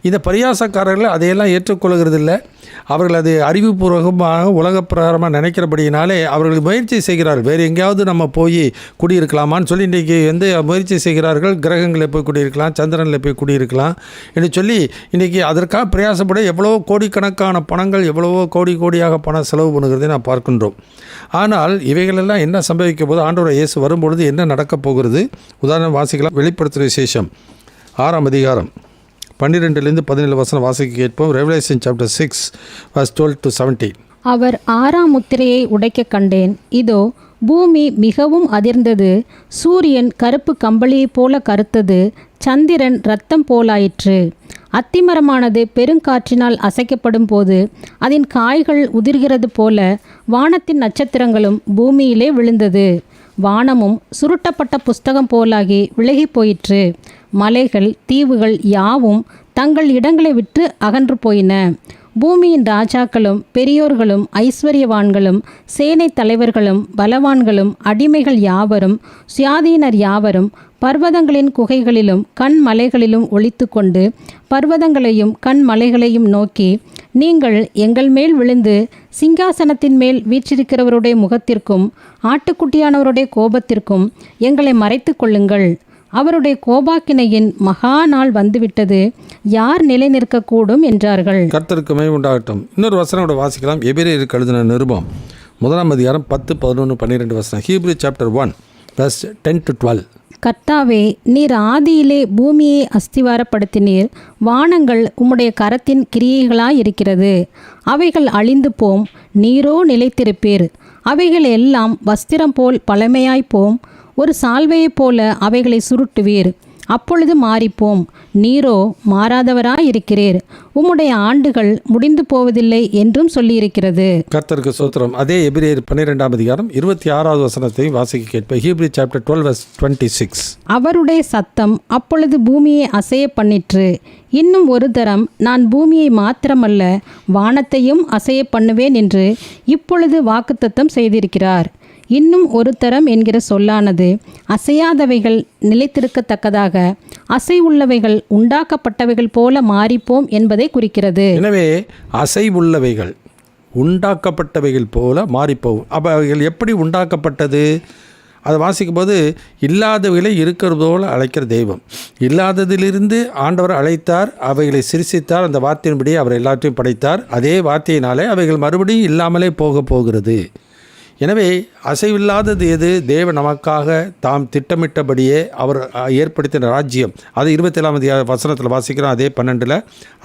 இந்த பரியாசக்காரர்கள் அதையெல்லாம் ஏற்றுக்கொள்கிறதில்லை. அவர்கள் அது அறிவுபூர்வமாக உலக பிரகாரமாக நினைக்கிறபடியினாலே அவர்கள் முயற்சி செய்கிறார்கள், வேறு எங்கேயாவது நம்ம போய் குடியிருக்கலாமான்னு சொல்லி இன்றைக்கி முயற்சி செய்கிறார்கள். கிரகங்களில் போய் குடியிருக்கலாம், சந்திரனில் போய் குடியிருக்கலாம் என்று சொல்லி இன்றைக்கி அதற்காக பிரயாசப்பட எவ்வளவோ கோடிக்கணக்கான பணங்கள், எவ்வளவோ கோடியாக பணம் செலவு பண்ணுகிறதை நான் பார்க்கின்றோம். ஆனால் இவைகளெல்லாம் என்ன சம்பவிக்க போது, ஆண்டவர் இயேசு வரும்பொழுது என்ன நடக்கப் போகிறது, உதாரணம் வாசிக்கலாம். வெளிப்படுத்துகிற விசேஷம் 6ஆம் அதிகாரம் 12லேருந்து 17 வசனம் வாசிக்க கேட்போம். Revelation chapter 6 verse 12 to 17. அவர் 6ஆம் முத்திரையை உடைக்க கண்டேன். இதோ பூமி மிகவும் அதிர்ந்தது, சூரியன் கருப்பு கம்பளியைப் போல கருத்தது, சந்திரன் இரத்தம் போலாயிற்று. அத்திமரமானது பெருங்காற்றினால் அசைக்கப்படும் போது அதன் காய்கள் உதிர்கிறது போல வானத்தின் நட்சத்திரங்களும் பூமியிலே விழுந்தது. வானமும் சுருட்டப்பட்ட புஸ்தகம் போலாகி விலகி போயிற்று. மலைகள் தீவுகள் யாவும் தங்கள் இடங்களை விட்டு அகன்று போயின. பூமியின் ராஜாக்களும் பெரியோர்களும் ஐஸ்வர்யவான்களும் சேனை தலைவர்களும் பலவான்களும் அடிமைகள் யாவரும் சுயாதீனர் யாவரும் பர்வதங்களின் குகைகளிலும் கண்மலைகளிலும் ஒளித்து கொண்டு பர்வதங்களையும் கண்மலைகளையும் நோக்கி, நீங்கள் எங்கள் மேல் விழுந்து சிங்காசனத்தின் மேல் வீற்றிருக்கிறவருடைய முகத்திற்கும் ஆட்டுக்குட்டியானவருடைய கோபத்திற்கும் எங்களை மறைத்து கொள்ளுங்கள். அவருடைய கோபாக்கினையின் மகா நாள் வந்துவிட்டது, யார் நிலை நிற்கக்கூடும் என்றார்கள். கர்த்தருக்கு மகிமை உண்டாகட்டும். இன்னொரு வசனம் வாசிக்கலாம். எபிரேயருக்கு எழுதின நிருபம் 1ஆம் அதிகாரம் 10, 11, 12 வசனம். Hebrew chapter 1 verse 10 to 12. கர்த்தாவே, நீர் ஆதியிலே பூமியை அஸ்திவாரப்படுத்தினீர். வானங்கள் உம்முடைய கரத்தின் கிரியைகளாயிருக்கிறது. அவைகள் அழிந்து போம், நீரோ நிலைத்திருப்பீர். அவைகள் எல்லாம் வஸ்திரம் போல் பழமையாய்ப்போம். ஒரு சால்வையைப் போல அவைகளை சுருட்டுவீர், அப்பொழுது மாறிப்போம். நீரோ மாறாதவராயிருக்கிறீர். உம்முடைய ஆண்டுகள் முடிந்து போவதில்லை என்றும் சொல்லியிருக்கிறது. கர்த்தருக்கு ஸ்தோத்திரம். அதே எபிரேயர் 12ஆம் அதிகாரம் 26வது வசனத்தை வாசிக்க கேட்ப. Hebrew chapter 12 verse 26. அவருடைய சத்தம் அப்பொழுது பூமியை அசைய பண்ணிற்று. இன்னும் ஒரு தரம் நான் பூமியை மாத்திரமல்ல வானத்தையும் அசைய பண்ணுவேன் என்று இப்பொழுது வாக்குத்தத்தம் செய்திருக்கிறார். இன்னும் ஒரு தரம் என்கிற சொல்லானது அசையாதவைகள் நிலைத்திருக்கத்தக்கதாக அசைவுள்ளவைகள் உண்டாக்கப்பட்டவைகள் போல மாறிப்போம் என்பதை குறிக்கிறது. எனவே அசைவுள்ளவைகள் உண்டாக்கப்பட்டவைகள் போல மாறிப்போகும். அப்போ அவைகள் எப்படி உண்டாக்கப்பட்டது? அதை வாசிக்கும் போது இல்லாதவைகளை இருக்கிறது போல அழைக்கிற தெய்வம். இல்லாததிலிருந்து ஆண்டவர் அழைத்தார், அவைகளை சிருஷித்தார், அந்த வார்த்தையின்படி அவர் எல்லாத்தையும் படைத்தார். அதே வார்த்தையினாலே அவைகள் மறுபடியும் இல்லாமலே போகிறது. எனவே அசைவில்லாதது எது? தேவன் நமக்காக தாம் திட்டமிட்டபடியே அவர் ஏற்படுத்தின ராஜ்யம். அது 27ஆம் வசனத்தில் வாசிக்கிறோம். அதே 12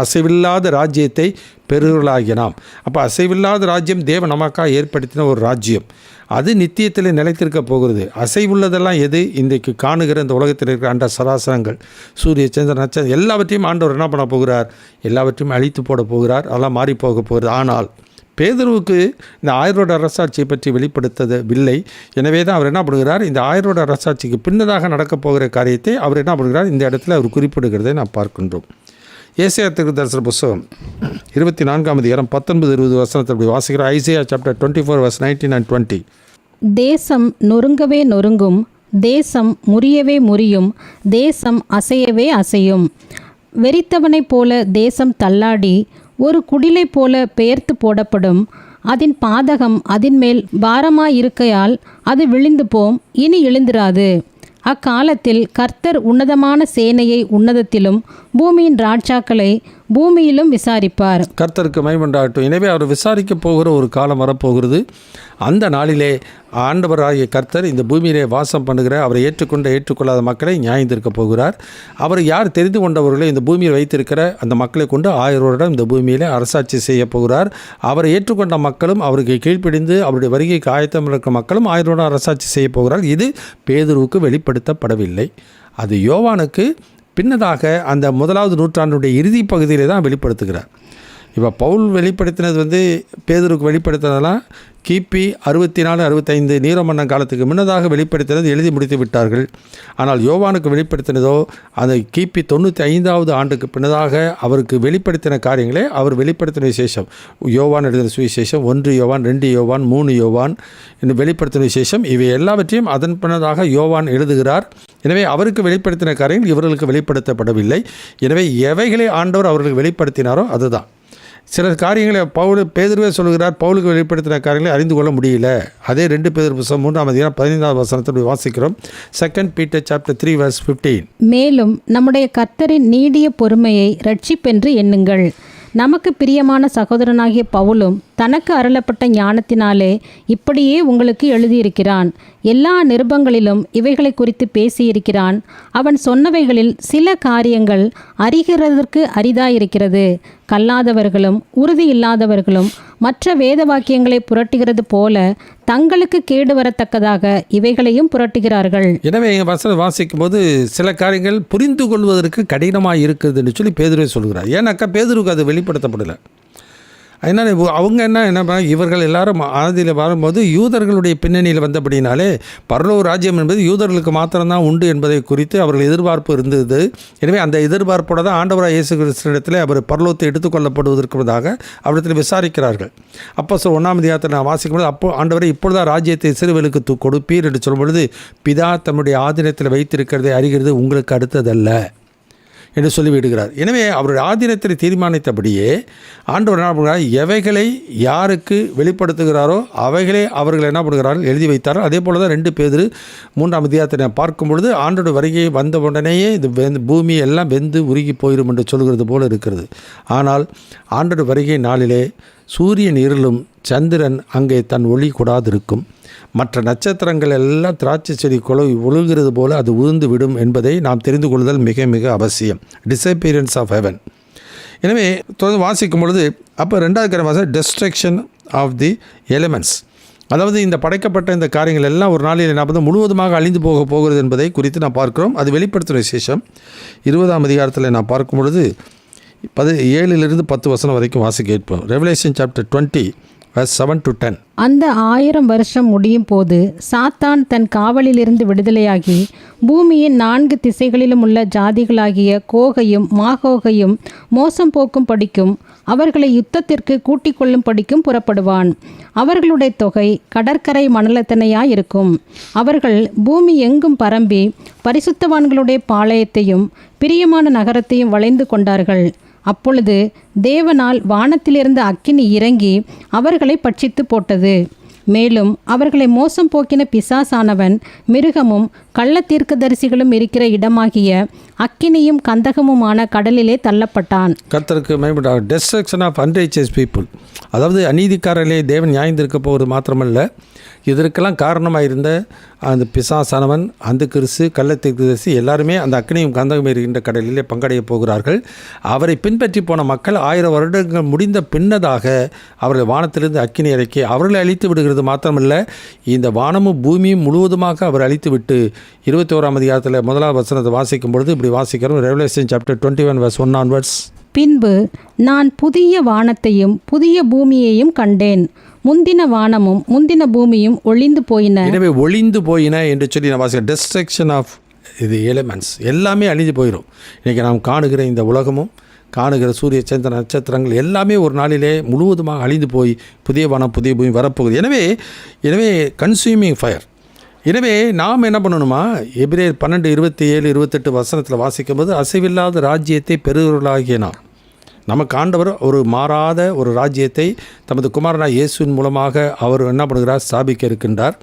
அசைவில்லாத ராஜ்யத்தை பெறுவர்களாகிய நாம். அப்போ அசைவில்லாத ராஜ்யம் தேவன் நமக்காக ஏற்படுத்தின ஒரு ராஜ்யம். அது நித்தியத்தில் நிலைத்திருக்க போகிறது. அசைவுள்ளதெல்லாம் எது? இன்றைக்கு காணுகிற இந்த உலகத்தில் இருக்கிற அண்ட சராசரங்கள், சூரிய சந்திரன் நட்சத்திரம் எல்லாவற்றையும் ஆண்டவர் என்ன பண்ண போகிறார்? எல்லாவற்றையும் அழித்து போட போகிறார். அதெல்லாம் மாறி போக போகிறது. ஆனால் பேதுருவுக்கு இந்த 1000 வருட அரசாட்சியை பற்றி வெளிப்படுத்தவில்லை. எனவே தான் அவர் என்ன பண்ணுகிறார்? இந்த 1000 வருட அரசாட்சிக்கு பின்னதாக நடக்கப் போகிற காரியத்தை அவர் என்ன பண்ணுகிறார்? இந்த இடத்துல அவர் குறிப்பிடுகிறதை நாம் பார்க்கின்றோம். ஏசாயா தீர்க்கதரிசன புத்தகம் 24ஆம் அதிகாரம் 19-20 வசனத்தை அப்படி வாசிக்கிறோம். Isaiah chapter 24 verse 19 and 20. தேசம் நொறுங்கவே நொறுங்கும், தேசம் முறியவே முறியும், தேசம் அசையவே அசையும். வெறித்தவனைப் போல தேசம் தள்ளாடி ஒரு குடிலை போல பெயர்த்து போடப்படும். அதன் பாதகம் அதன் மேல் பாரமாயிருக்கையால் அது விழுந்து போம், இனி எழுந்திராது. அக்காலத்தில் கர்த்தர் உன்னதமான சேனையை உன்னதத்திலும் பூமியின் ராஜாக்களை பூமியிலும் விசாரிப்பார். கர்த்தருக்கு மகிமையுண்டாகட்டும். எனவே அவர் விசாரிக்க போகிற ஒரு காலம் வரப்போகிறது. அந்த நாளிலே ஆண்டவராகிய கர்த்தர் இந்த பூமியிலே வாசம் பண்ணுகிற அவரை ஏற்றுக்கொள்ளாத மக்களை நியாயந்திருக்க போகிறார். அவர் யார் தெரிந்து கொண்டவர்களை இந்த பூமியில் வைத்திருக்கிற அந்த மக்களை கொண்டு 1000 வருடம் இந்த பூமியிலே அரசாட்சி செய்ய போகிறார். அவரை ஏற்றுக்கொண்ட மக்களும் அவருக்கு கீழ்ப்பிடிந்து அவருடைய வருகைக்கு ஆயத்தம் இருக்கிற மக்களும் 1000 வருடம் அரசாட்சி செய்ய போகிறார். இது பேதுருவுக்கு வெளிப்படுத்தப்படவில்லை. அது யோவானுக்கு பின்னதாக அந்த 1வது நூற்றாண்டுடைய இறுதி பகுதியிலே தான் வெளிப்படுத்துகிறார். இப்போ பவுல் வெளிப்படுத்தினது பேதுருக்கு வெளிப்படுத்தினதெல்லாம் கிபி 64-65 நீரோ மன்னன் காலத்துக்கு முன்னதாக வெளிப்படுத்தினது எழுதி முடித்து விட்டார்கள். ஆனால் யோவானுக்கு வெளிப்படுத்தினதோ அந்த கிபி 95ஆவது ஆண்டுக்கு பின்னதாக அவருக்கு வெளிப்படுத்தின காரியங்களே அவர் வெளிப்படுத்தின விசேஷம். யோவான் எழுதின சுவிசேஷம், 1 யோவான், 2 யோவான், 3 யோவான் என்று வெளிப்படுத்தின விசேஷம். இவை எல்லாவற்றையும் அதன் பின்னதாக யோவான் எழுதுகிறார். எனவே அவருக்கு வெளிப்படுத்தின காரியங்கள் இவர்களுக்கு வெளிப்படுத்தப்படவில்லை. எனவே எவைகளை ஆண்டவர் அவர்களுக்கு வெளிப்படுத்தினாரோ அதுதான். சில காரியங்களை பேதுருவே சொல்கிறார், பவுலுக்கு வெளிப்படுத்தின காரியங்களை அறிந்து கொள்ள முடியல. அதே 2 பேதுரு புத்தகம் 3ஆம் அதிகாரம் 15ஆவது வசனத்தில் வாசிக்கிறோம். 2 Peter chapter 3 verse 15. மேலும் நம்முடைய கர்த்தரின் நீடிய பொறுமையை இரட்சிப்பென்று எண்ணுங்கள். நமக்கு பிரியமான சகோதரனாகிய பவுலும் தனக்கு அருளப்பட்ட ஞானத்தினாலே இப்படியே உங்களுக்கு எழுதியிருக்கிறான். எல்லா நிருபங்களிலும் இவைகளை குறித்து பேசியிருக்கிறான். அவன் சொன்னவைகளில் சில காரியங்கள் அறிகிறதற்கு அரிதாயிருக்கிறது. கல்லாதவர்களும் உறுதி இல்லாதவர்களும் மற்ற வேத வாக்கியங்களை புரட்டுகிறது போல தங்களுக்கு கேடு வரத்தக்கதாக இவைகளையும் புரட்டுகிறார்கள். எனவே எங்கள் வசனம் வாசிக்கும் போது சில காரியங்கள் புரிந்து கொள்வதற்கு கடினமாக இருக்குதுன்னு சொல்லி பேதுருவே சொல்கிறார். ஏன்னாக்கா பேதுருக்கு அது வெளிப்படுத்தப்படலை. அதனால் அவங்க என்ன இவர்கள் எல்லாரும் ஆதியில் வரும்போது யூதர்களுடைய பின்னணியில் வந்தபடினாலே பரலோக ராஜ்யம் என்பது யூதர்களுக்கு மாத்திரம்தான் உண்டு என்பதை குறித்து அவர்கள் எதிர்பார்ப்பு இருந்தது. எனவே அந்த எதிர்பார்ப்போடு தான் ஆண்டவராக இயேசு கிறிஸ்துவிடத்தில் அவர் பரலோகத்தை எடுத்துக்கொள்ளப்படுவதற்காக அவரிடத்தில் விசாரிக்கிறார்கள். அப்போ 1ஆம் அதிகாரத்தில் நான் வாசிக்கும்போது அப்போ ஆண்டவரை இப்பொழுது ராஜ்யத்தை சிறுவர்களுக்கு கொடுப்பீர் என்று சொல்லும் பொழுது, பிதா தம்முடைய ஆதீனத்தில் வைத்திருக்கிறதை அறிகிறது, உங்களுக்கு அடுத்ததல்ல என்று சொல்லிவிடுகிறார். எனவே அவருடைய ஆதீனத்தை தீர்மானித்தபடியே ஆண்டவர் என்ன பண்ணுகிறார்? எவைகளை யாருக்கு வெளிப்படுத்துகிறாரோ அவைகளே அவர்கள் என்ன பண்ணுகிறார்கள்? எழுதி வைத்தார்கள். அதே போல தான் 2 பேதுரு 3ஆம் அதிகாரத்தை நான் பார்க்கும் பொழுது ஆண்டோட வருகையை வந்த உடனேயே இது பூமி எல்லாம் வெந்து உருகி போயிடும் என்று சொல்கிறது போல இருக்கிறது. ஆனால் ஆண்டோட வருகை நாளிலே சூரியன் இருளும் சந்திரன் அங்கே தன் ஒளி கொடாதிருக்கும். மற்ற நட்சத்திரங்கள் எல்லாம் திராட்சை செடி ஒழுகிறது போல அது உதிர்ந்து விடும் என்பதை நாம் தெரிந்து கொள்ளுதல் மிக மிக அவசியம். Disappearance of heaven. எனவே தொடர்ந்து வாசிக்கும் பொழுது அப்போ 2வது வாசம் டெஸ்ட்ரக்ஷன் ஆஃப் தி எலிமெண்ட்ஸ், அதாவது இந்த படைக்கப்பட்ட இந்த காரியங்கள் எல்லாம் ஒரு நாளில் நாம் முழுவதுமாக அழிந்து போகிறது என்பதை குறித்து நாம் பார்க்கிறோம். அது வெளிப்படுத்துகிற விசேஷம் 20ஆம் அதிகாரத்தில் நாம் பார்க்கும் பொழுது 7 10 வசனம் வரைக்கும் வாசிக்க கேட்போம். Revelation chapter 20 verse 7 to 10. அந்த 1000 வருஷம் முடியும் போது சாத்தான் தன் காவலிலிருந்து விடுதலையாகி பூமியின் 4 திசைகளிலும் உள்ள ஜாதிகளாகிய கோகையும் மாகோகையும் மோசம் போக்கும் படிக்கும் அவர்களை யுத்தத்திற்கு கூட்டிக் கொள்ளும் படிக்கும் புறப்படுவான். அவர்களுடைய தொகை கடற்கரை மணலத்தனையாயிருக்கும். அவர்கள் பூமி எங்கும் பரம்பி பரிசுத்தவான்களுடைய பாளையத்தையும் பிரியமான நகரத்தையும் வளைந்து கொண்டார்கள். அப்பொழுது தேவனால் வானத்திலிருந்து அக்கினி இறங்கி அவர்களை பட்சித்து போட்டது. மேலும் அவர்களை மோசம் போக்கின பிசாசானவன் மிருகமும் கள்ள தீர்க்கதரிசிகளும் இருக்கிற இடமாகிய அக்கினியும் கந்தகமுமான கடலிலே தள்ளப்பட்டான். கர்த்தருக்கு மேம்பட்ட டெஸ்ட்ரக்ஷன் ஆஃப் அன்ரைச்சஸ் பீப்புள், அதாவது அநீதிக்காரர்களே தேவன் நியாயந்திருக்க போவது மாத்திரமல்ல, இதற்கெல்லாம் காரணமாக இருந்த அந்த பிசாசானவன், அந்த கிறிஸ்து, கள்ளத்தீர்க்கதரிசி எல்லாருமே அந்த அக்னியும் கந்தகம் இருக்கின்ற கடலிலே பங்கடைய போகிறார்கள். அவரை பின்பற்றி போன மக்கள் 1000 வருடங்கள் முடிந்த பின்னதாக அவர்கள் வானத்திலிருந்து அக்கினி இறக்கி அவர்களை அழித்து விடுகிறது மாத்திரமல்ல, இந்த வானமும் பூமியும் முழுவதுமாக அவர் அழித்து விட்டு 21ஆம் அதிகாரத்தில் 1ஆம் வசனத்தை வாசிக்கும் பொழுது இப்படி வாசிக்கிறோம். Revelation chapter 21 verse 1 onwards. பின்பு நான் புதிய வானத்தையும் புதிய பூமியையும் கண்டேன். முந்தின வானமும் முந்தின பூமியும் ஒளிந்து போயின. எனவே ஒளிந்து போயின என்று சொல்லி நான் வாசிக்கிறேன். டெஸ்ட்ரக்ஷன் ஆஃப் இது எலிமெண்ட்ஸ் எல்லாமே அழிந்து போயிடும். இன்றைக்கி நாம் காணுகிற இந்த உலகமும் காணுகிற சூரிய சந்திர நட்சத்திரங்கள் எல்லாமே ஒரு நாளிலே முழுவதுமாக அழிந்து போய் புதிய வானம் புதிய பூமி வரப்போகுது. எனவே கன்சியூமிங் ஃபயர். எனவே நாம் என்ன பண்ணணுமா, எபிரேயர் 12, 27, 28 வசனத்தில் வாசிக்கும்போது அசைவில்லாத ராஜ்யத்தை பெறுவர்களாகிய நாம், நமக்கு ஆண்டவர் ஒரு மாறாத ஒரு ராஜ்யத்தை தமது குமாரனாய் இயேசுவின் மூலமாக அவர் என்ன பண்ணுகிறார், ஸ்தாபிக்க இருக்கின்றார்.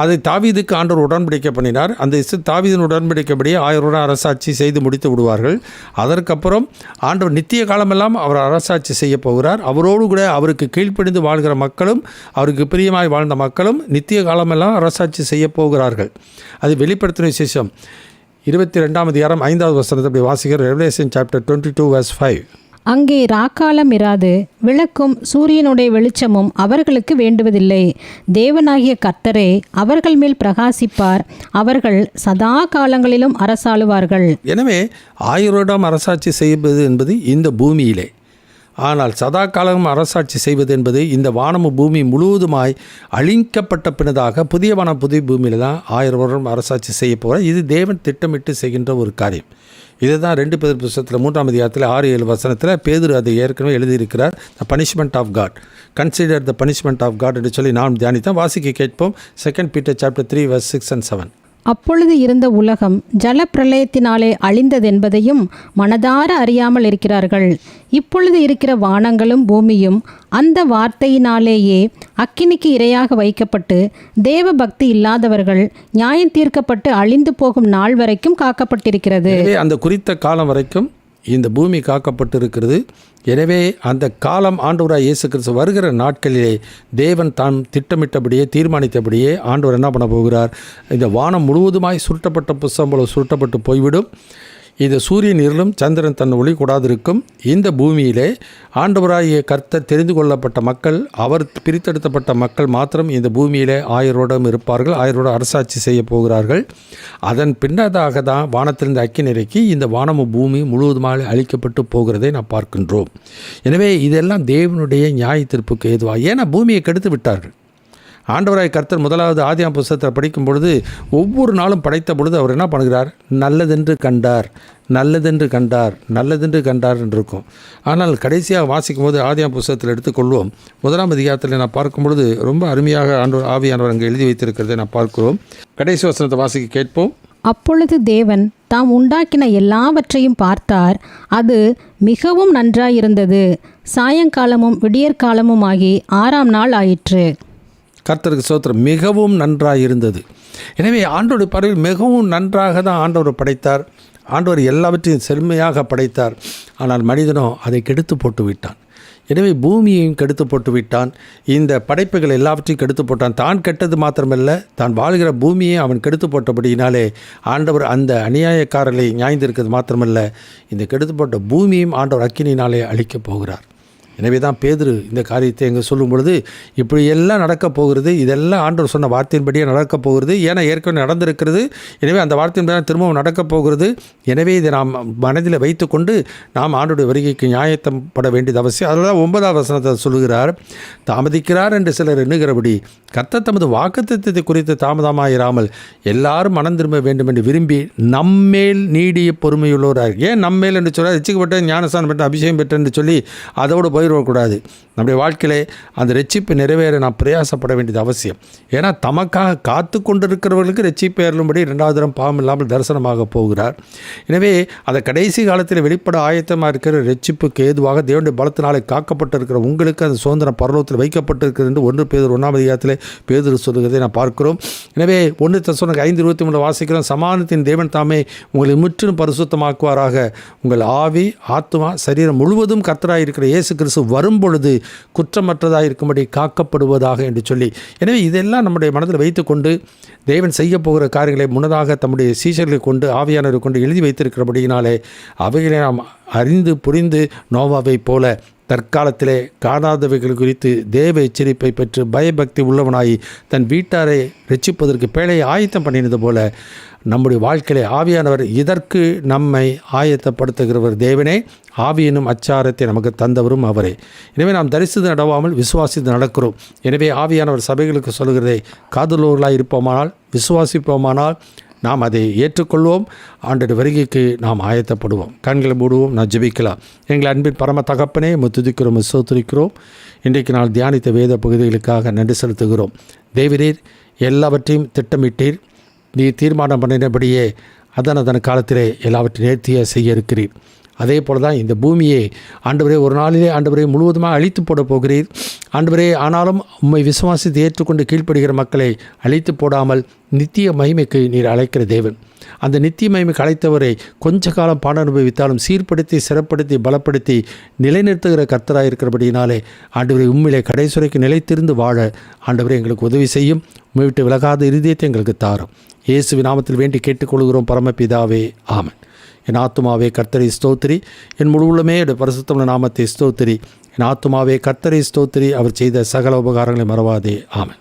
அதை தாவீதுக்கு ஆண்டவர் உடன்படிக்கை பண்ணினார். அந்த தாவீதின் உடன்படிக்கைப்படியே 1000 வருடம் அரசாட்சி செய்து முடித்து விடுவார்கள். அதற்கப்புறம் ஆண்டவர் நித்திய காலமெல்லாம் அவர் அரசாட்சி செய்ய போகிறார். அவரோடு கூட அவருக்கு கீழ்ப்படிந்து வாழ்கிற மக்களும் அவருக்கு பிரியமாய் வாழ்ந்த மக்களும் நித்திய காலமெல்லாம் அரசாட்சி செய்ய போகிறார்கள். அது வெளிப்படுத்தின விசேஷம் 22ஆம் அதிகாரம் 5வது வசனத்தை அப்படி வாசிக்கிற ரெவலேஷன் சாப்டர் 22 verse 5. அங்கே ராக்காலம் இராது, விளக்கும் சூரியனுடைய வெளிச்சமும் அவர்களுக்கு வேண்டுவதில்லை. தேவனாகிய கர்த்தரே அவர்கள் மேல் பிரகாசிப்பார். அவர்கள் சதா காலங்களிலும் அரசாளுவார்கள். எனவே 1000 வருடம் அரசாட்சி செய்வது என்பது இந்த பூமியிலே, ஆனால் சதா காலம் அரசாட்சி செய்வது என்பது இந்த வானமும் பூமி முழுவதுமாய் அழிக்கப்பட்ட பின்னதாக புதிய வானம் புதிய பூமியில் தான் 1000 வருடம் அரசாட்சி செய்ய போகிறார். இது தேவன் திட்டமிட்டு செய்கின்ற ஒரு காரியம். இதை தான் 2 பேதுரு புத்தகத்தில் 3ஆம் அதிகாரத்தில் 6-7 வசனத்தில் பேதுரு அதை ஏற்கனவே எழுதியிருக்கிறார். The punishment of God, consider the punishment of God என்று சொல்லி நாம் தியானித்தான் வாசிக்க கேட்போம். 2 Peter சாப்டர் 3 verse 6 and 7. அப்பொழுது இருந்த உலகம் ஜலப்பிரளயத்தினாலே அழிந்ததென்பதையும் மனதார அறியாமல் இருக்கிறார்கள். இப்பொழுது இருக்கிற வானங்களும் பூமியும் அந்த வார்த்தையினாலேயே அக்கினிக்கு இரையாக வைக்கப்பட்டு தேவ பக்தி இல்லாதவர்கள் நியாயம் தீர்க்கப்பட்டு அழிந்து போகும் நாள் வரைக்கும் காக்கப்பட்டிருக்கிறது. அந்த குறித்த காலம் வரைக்கும் இந்த பூமி காக்கப்பட்டிருக்கிறது. எனவே அந்த காலம் ஆண்டவராய் இயேசு கிறிஸ்து வருகிற நாட்களிலே தேவன் தான் திட்டமிட்டபடியே தீர்மானித்தபடியே ஆண்டவர் என்ன பண்ண போகிறார், இந்த வானம் முழுவதுமாய் சுருட்டப்பட்ட புஸ்தகம் போல சுருட்டப்பட்டு போய்விடும். இந்த சூரியன் இருளும் சந்திரன் தன் ஒளி கூடாதிருக்கும். இந்த பூமியிலே ஆண்டவராகிய கர்த்தர் தெரிந்து கொள்ளப்பட்ட மக்கள், அவர் பிரித்தெடுத்தப்பட்ட மக்கள் மாத்திரம் இந்த பூமியிலே 1000 வருடம் இருப்பார்கள். 1000 வருடம் அரசாட்சி செய்ய போகிறார்கள். அதன் பின்னதாக தான் வானத்திலிருந்து அக்கினி இறக்கி இந்த வானமும் பூமி முழுவதுமாக அழிக்கப்பட்டு போகிறதை நாம் பார்க்கின்றோம். எனவே இதெல்லாம் தேவனுடைய நியாய தீர்ப்புக்கு ஏதுவாக, ஏன்னா பூமியை கெடுத்து விட்டார்கள். ஆண்டவராய் கர்த்தர் முதலாவது ஆதியாம் புஸ்தகத்தில் படிக்கும் பொழுது ஒவ்வொரு நாளும் படைத்த பொழுது அவர் என்ன பண்ணுகிறார், நல்லதென்று கண்டார், நல்லதென்று கண்டார், நல்லதென்று கண்டார் என்று இருக்கும். ஆனால் கடைசியாக வாசிக்கும் போது ஆதியாம் புஸ்தகத்தில் எடுத்துக்கொள்வோம். 1ஆம் அதிகாரத்தில் நான் பார்க்கும் பொழுது ரொம்ப அருமையாக ஆவியானவர் அங்கே எழுதி வைத்திருக்கிறதை நான் பார்க்கிறோம். கடைசி வசனத்தை வாசிக்க கேட்போம். அப்பொழுது தேவன் தாம் உண்டாக்கின எல்லாவற்றையும் பார்த்தார். அது மிகவும் நன்றாயிருந்தது. சாயங்காலமும் விடியற்காலமுமாகி 6ஆம் நாள் ஆயிற்று. கர்த்தருக்கு ஸ்தோத்திரம். மிகவும் நன்றாக இருந்தது. எனவே ஆண்டவருடைய பார்வையில் மிகவும் நன்றாக தான் ஆண்டவர் படைத்தார். ஆண்டவர் எல்லாவற்றையும் செம்மையாக படைத்தார். ஆனால் மனிதனோ அதை கெடுத்து போட்டு விட்டான். எனவே பூமியையும் கெடுத்து போட்டு விட்டான். இந்த படைப்புகள் எல்லாவற்றையும் கெடுத்து போட்டான். தான் கெட்டது மாத்திரமல்ல, தான் வாழ்கிற பூமியை அவன் கெடுத்து போட்டபடியினாலே ஆண்டவர் அந்த அநியாயக்காரர்களை நியாயந்திருக்கிறது மாத்திரமல்ல, இந்த கெடுத்து போட்ட பூமியையும் ஆண்டவர் அக்கினியினாலே அழிக்கப் போகிறார். எனவே தான் பேதுரு இந்த காரியத்தை எங்கே சொல்லும் பொழுது இப்படியெல்லாம் நடக்கப் போகிறது, இதெல்லாம் ஆண்டவர் சொன்ன வார்த்தையின்படியே நடக்கப் போகிறது. ஏன்னா ஏற்கனவே நடந்திருக்கிறது. எனவே அந்த வார்த்தையின்படி திரும்பவும் நடக்கப் போகிறது. எனவே இதை நாம் மனதில் வைத்து கொண்டு நாம் ஆண்டோடைய வருகைக்கு நியாயத்தப்பட வேண்டியது அவசியம். அதில் தான் 9ஆம் வசனத்தை சொல்லுகிறார், தாமதிக்கிறார் என்று சிலர் எண்ணுகிறபடி கர்த்தர் தமது வாக்குத்தத்தத்தை குறித்து தாமதமாயிராமல் எல்லாரும் மனம் திரும்ப வேண்டும் என்று விரும்பி நம்மேல் நீடிய பொறுமையுள்ளவராக. ஏன் நம்மேல் என்று சொல்ல, ரட்சிக்கப்பட்ட ஞானஸ்தானம் பெற்ற அபிஷேகம் பெற்ற என்று சொல்லி அதோடு போயிடக்கூடாது. நம்முடைய வாழ்க்கையிலே அந்த ரட்சிப்பு நிறைவேற நாம் பிரயாசப்பட வேண்டியது அவசியம். ஏன்னா தமக்காக காத்து கொண்டிருக்கிறவர்களுக்கு ரட்சிப்பு ஏறும்படி 2வது தரம் பாவம் இல்லாமல் தரிசனமாக போகிறார். எனவே அந்த கடைசி காலத்தில் வெளிப்பட ஆயத்தமாக இருக்கிற ரட்சிப்புக்கு ஏதுவாக தேவனுடைய பலத்தினாலே காக்கப்பட்டிருக்கிற உங்களுக்கு அந்த சுதந்திரம் பரலோகத்தில் வைக்கப்பட்டிருக்கிறது என்று 1 பேதுரு 1ஆம் அதிகாரத்தில் பேதுரு சொல்லுகிறதை நாம் பார்க்கிறோம். எனவே 1 தெசலோனிக்கர் 5:23 வாசிக்கிறோம், சமாதானத்தின் தேவன் தாமே உங்களை முற்றிலும் பரிசுத்தமாக்குவாராக, உங்கள் ஆவி ஆத்துமா சரீரம் முழுவதும் கர்த்தராக இருக்கிற இயேசு கிறிஸ்து வரும்பொழுது குற்றமற்றதாக இருக்கும்படி காக்கப்படுவதாக என்று சொல்லி, எனவே இதெல்லாம் நம்முடைய மனதில் வைத்துக்கொண்டு தேவன் செய்ய போகிற காரியங்களை முன்னதாக தம்முடைய சீஷர்களை கொண்டு ஆவியானவரை கொண்டு எழுதி வைத்திருக்கிறபடியினாலே அவைகளை நாம் அறிந்து புரிந்து நோவாவை போல தற்காலத்திலே காணாதவைகள் குறித்து தேவ எச்சரிப்பை பெற்று பயபக்தி உள்ளவனாய் தன் வீட்டாரை ரட்சிப்பதற்கு பேழையை ஆயத்தம் பண்ணினது போல நம்முடைய வாழ்க்கையிலே ஆவியானவர் இதற்கு நம்மை ஆயத்தப்படுத்துகிறவர் தேவனே. ஆவியினும் அச்சாரத்தை நமக்கு தந்தவரும் அவரே. எனவே நாம் தரிசித்து நடவாமல் விசுவாசித்து நடக்கிறோம். எனவே ஆவியானவர் சபைகளுக்கு சொல்கிறதை காதுள்ளவர்களாக இருப்போமானால், விசுவாசிப்போமானால் நாம் அதை ஏற்றுக்கொள்வோம். ஆண்டோட வருகைக்கு நாம் ஆயத்தப்படுவோம். கண்களை மூடுவோம், நான் ஜெபிக்கலாம். எங்கள் அன்பின் பரம தகப்பனே, துதிக்கிறோம், சோத்திரிக்கிறோம். இன்றைக்கு நாள் தியானித்த வேத பகுதிகளுக்காக நன்றி செலுத்துகிறோம். தேவரீர் எல்லாவற்றையும் திட்டமிட்டீர். நீ தீர்மானம் பண்ணினபடியே அதன் காலத்திலே எல்லாவற்றையும் நேர்த்தியாக செய்ய இருக்கிறீர். அதே போல் தான் இந்த பூமியை ஆண்டவரே ஒரு நாளிலே ஆண்டவரே முழுவதுமாக அழித்து போட போகிறீர். ஆண்டவரே, ஆனாலும் உம்மை விசுவாசித்து ஏற்றுக்கொண்டு கீழ்ப்படுகிற மக்களை அழித்து போடாமல் நித்திய மகிமைக்கு நீர் அழைக்கிற தேவன். அந்த நித்திய மகிமைக்கு அழைத்தவரை கொஞ்ச காலம் பாட அனுபவித்தாலும் சீர்படுத்தி சிறப்படுத்தி பலப்படுத்தி நிலைநிறுத்துகிற கர்த்தராக இருக்கிறபடியினாலே ஆண்டவரை உம்மிலே கடைசுரைக்கு நிலைத்திருந்து வாழ ஆண்டவரை எங்களுக்கு உதவி செய்யும். உம்மை விட்டு விலகாத இருதயத்தை எங்களுக்கு தாரும். இயேசுவின் நாமத்தில் வேண்டி கேட்டுக்கொள்கிறோம் பரமபிதாவே, ஆமென். என் ஆத்துமாவே கர்த்தரை ஸ்தோத்திரி, என் முழு உள்ளமே பரிசுத்தமுள்ள நாமத்தை ஸ்தோத்திரி. என் ஆத்துமாவே கர்த்தரை ஸ்தோத்திரி, அவர் செய்த சகல உபகாரங்களை மறவாதே, ஆமென்.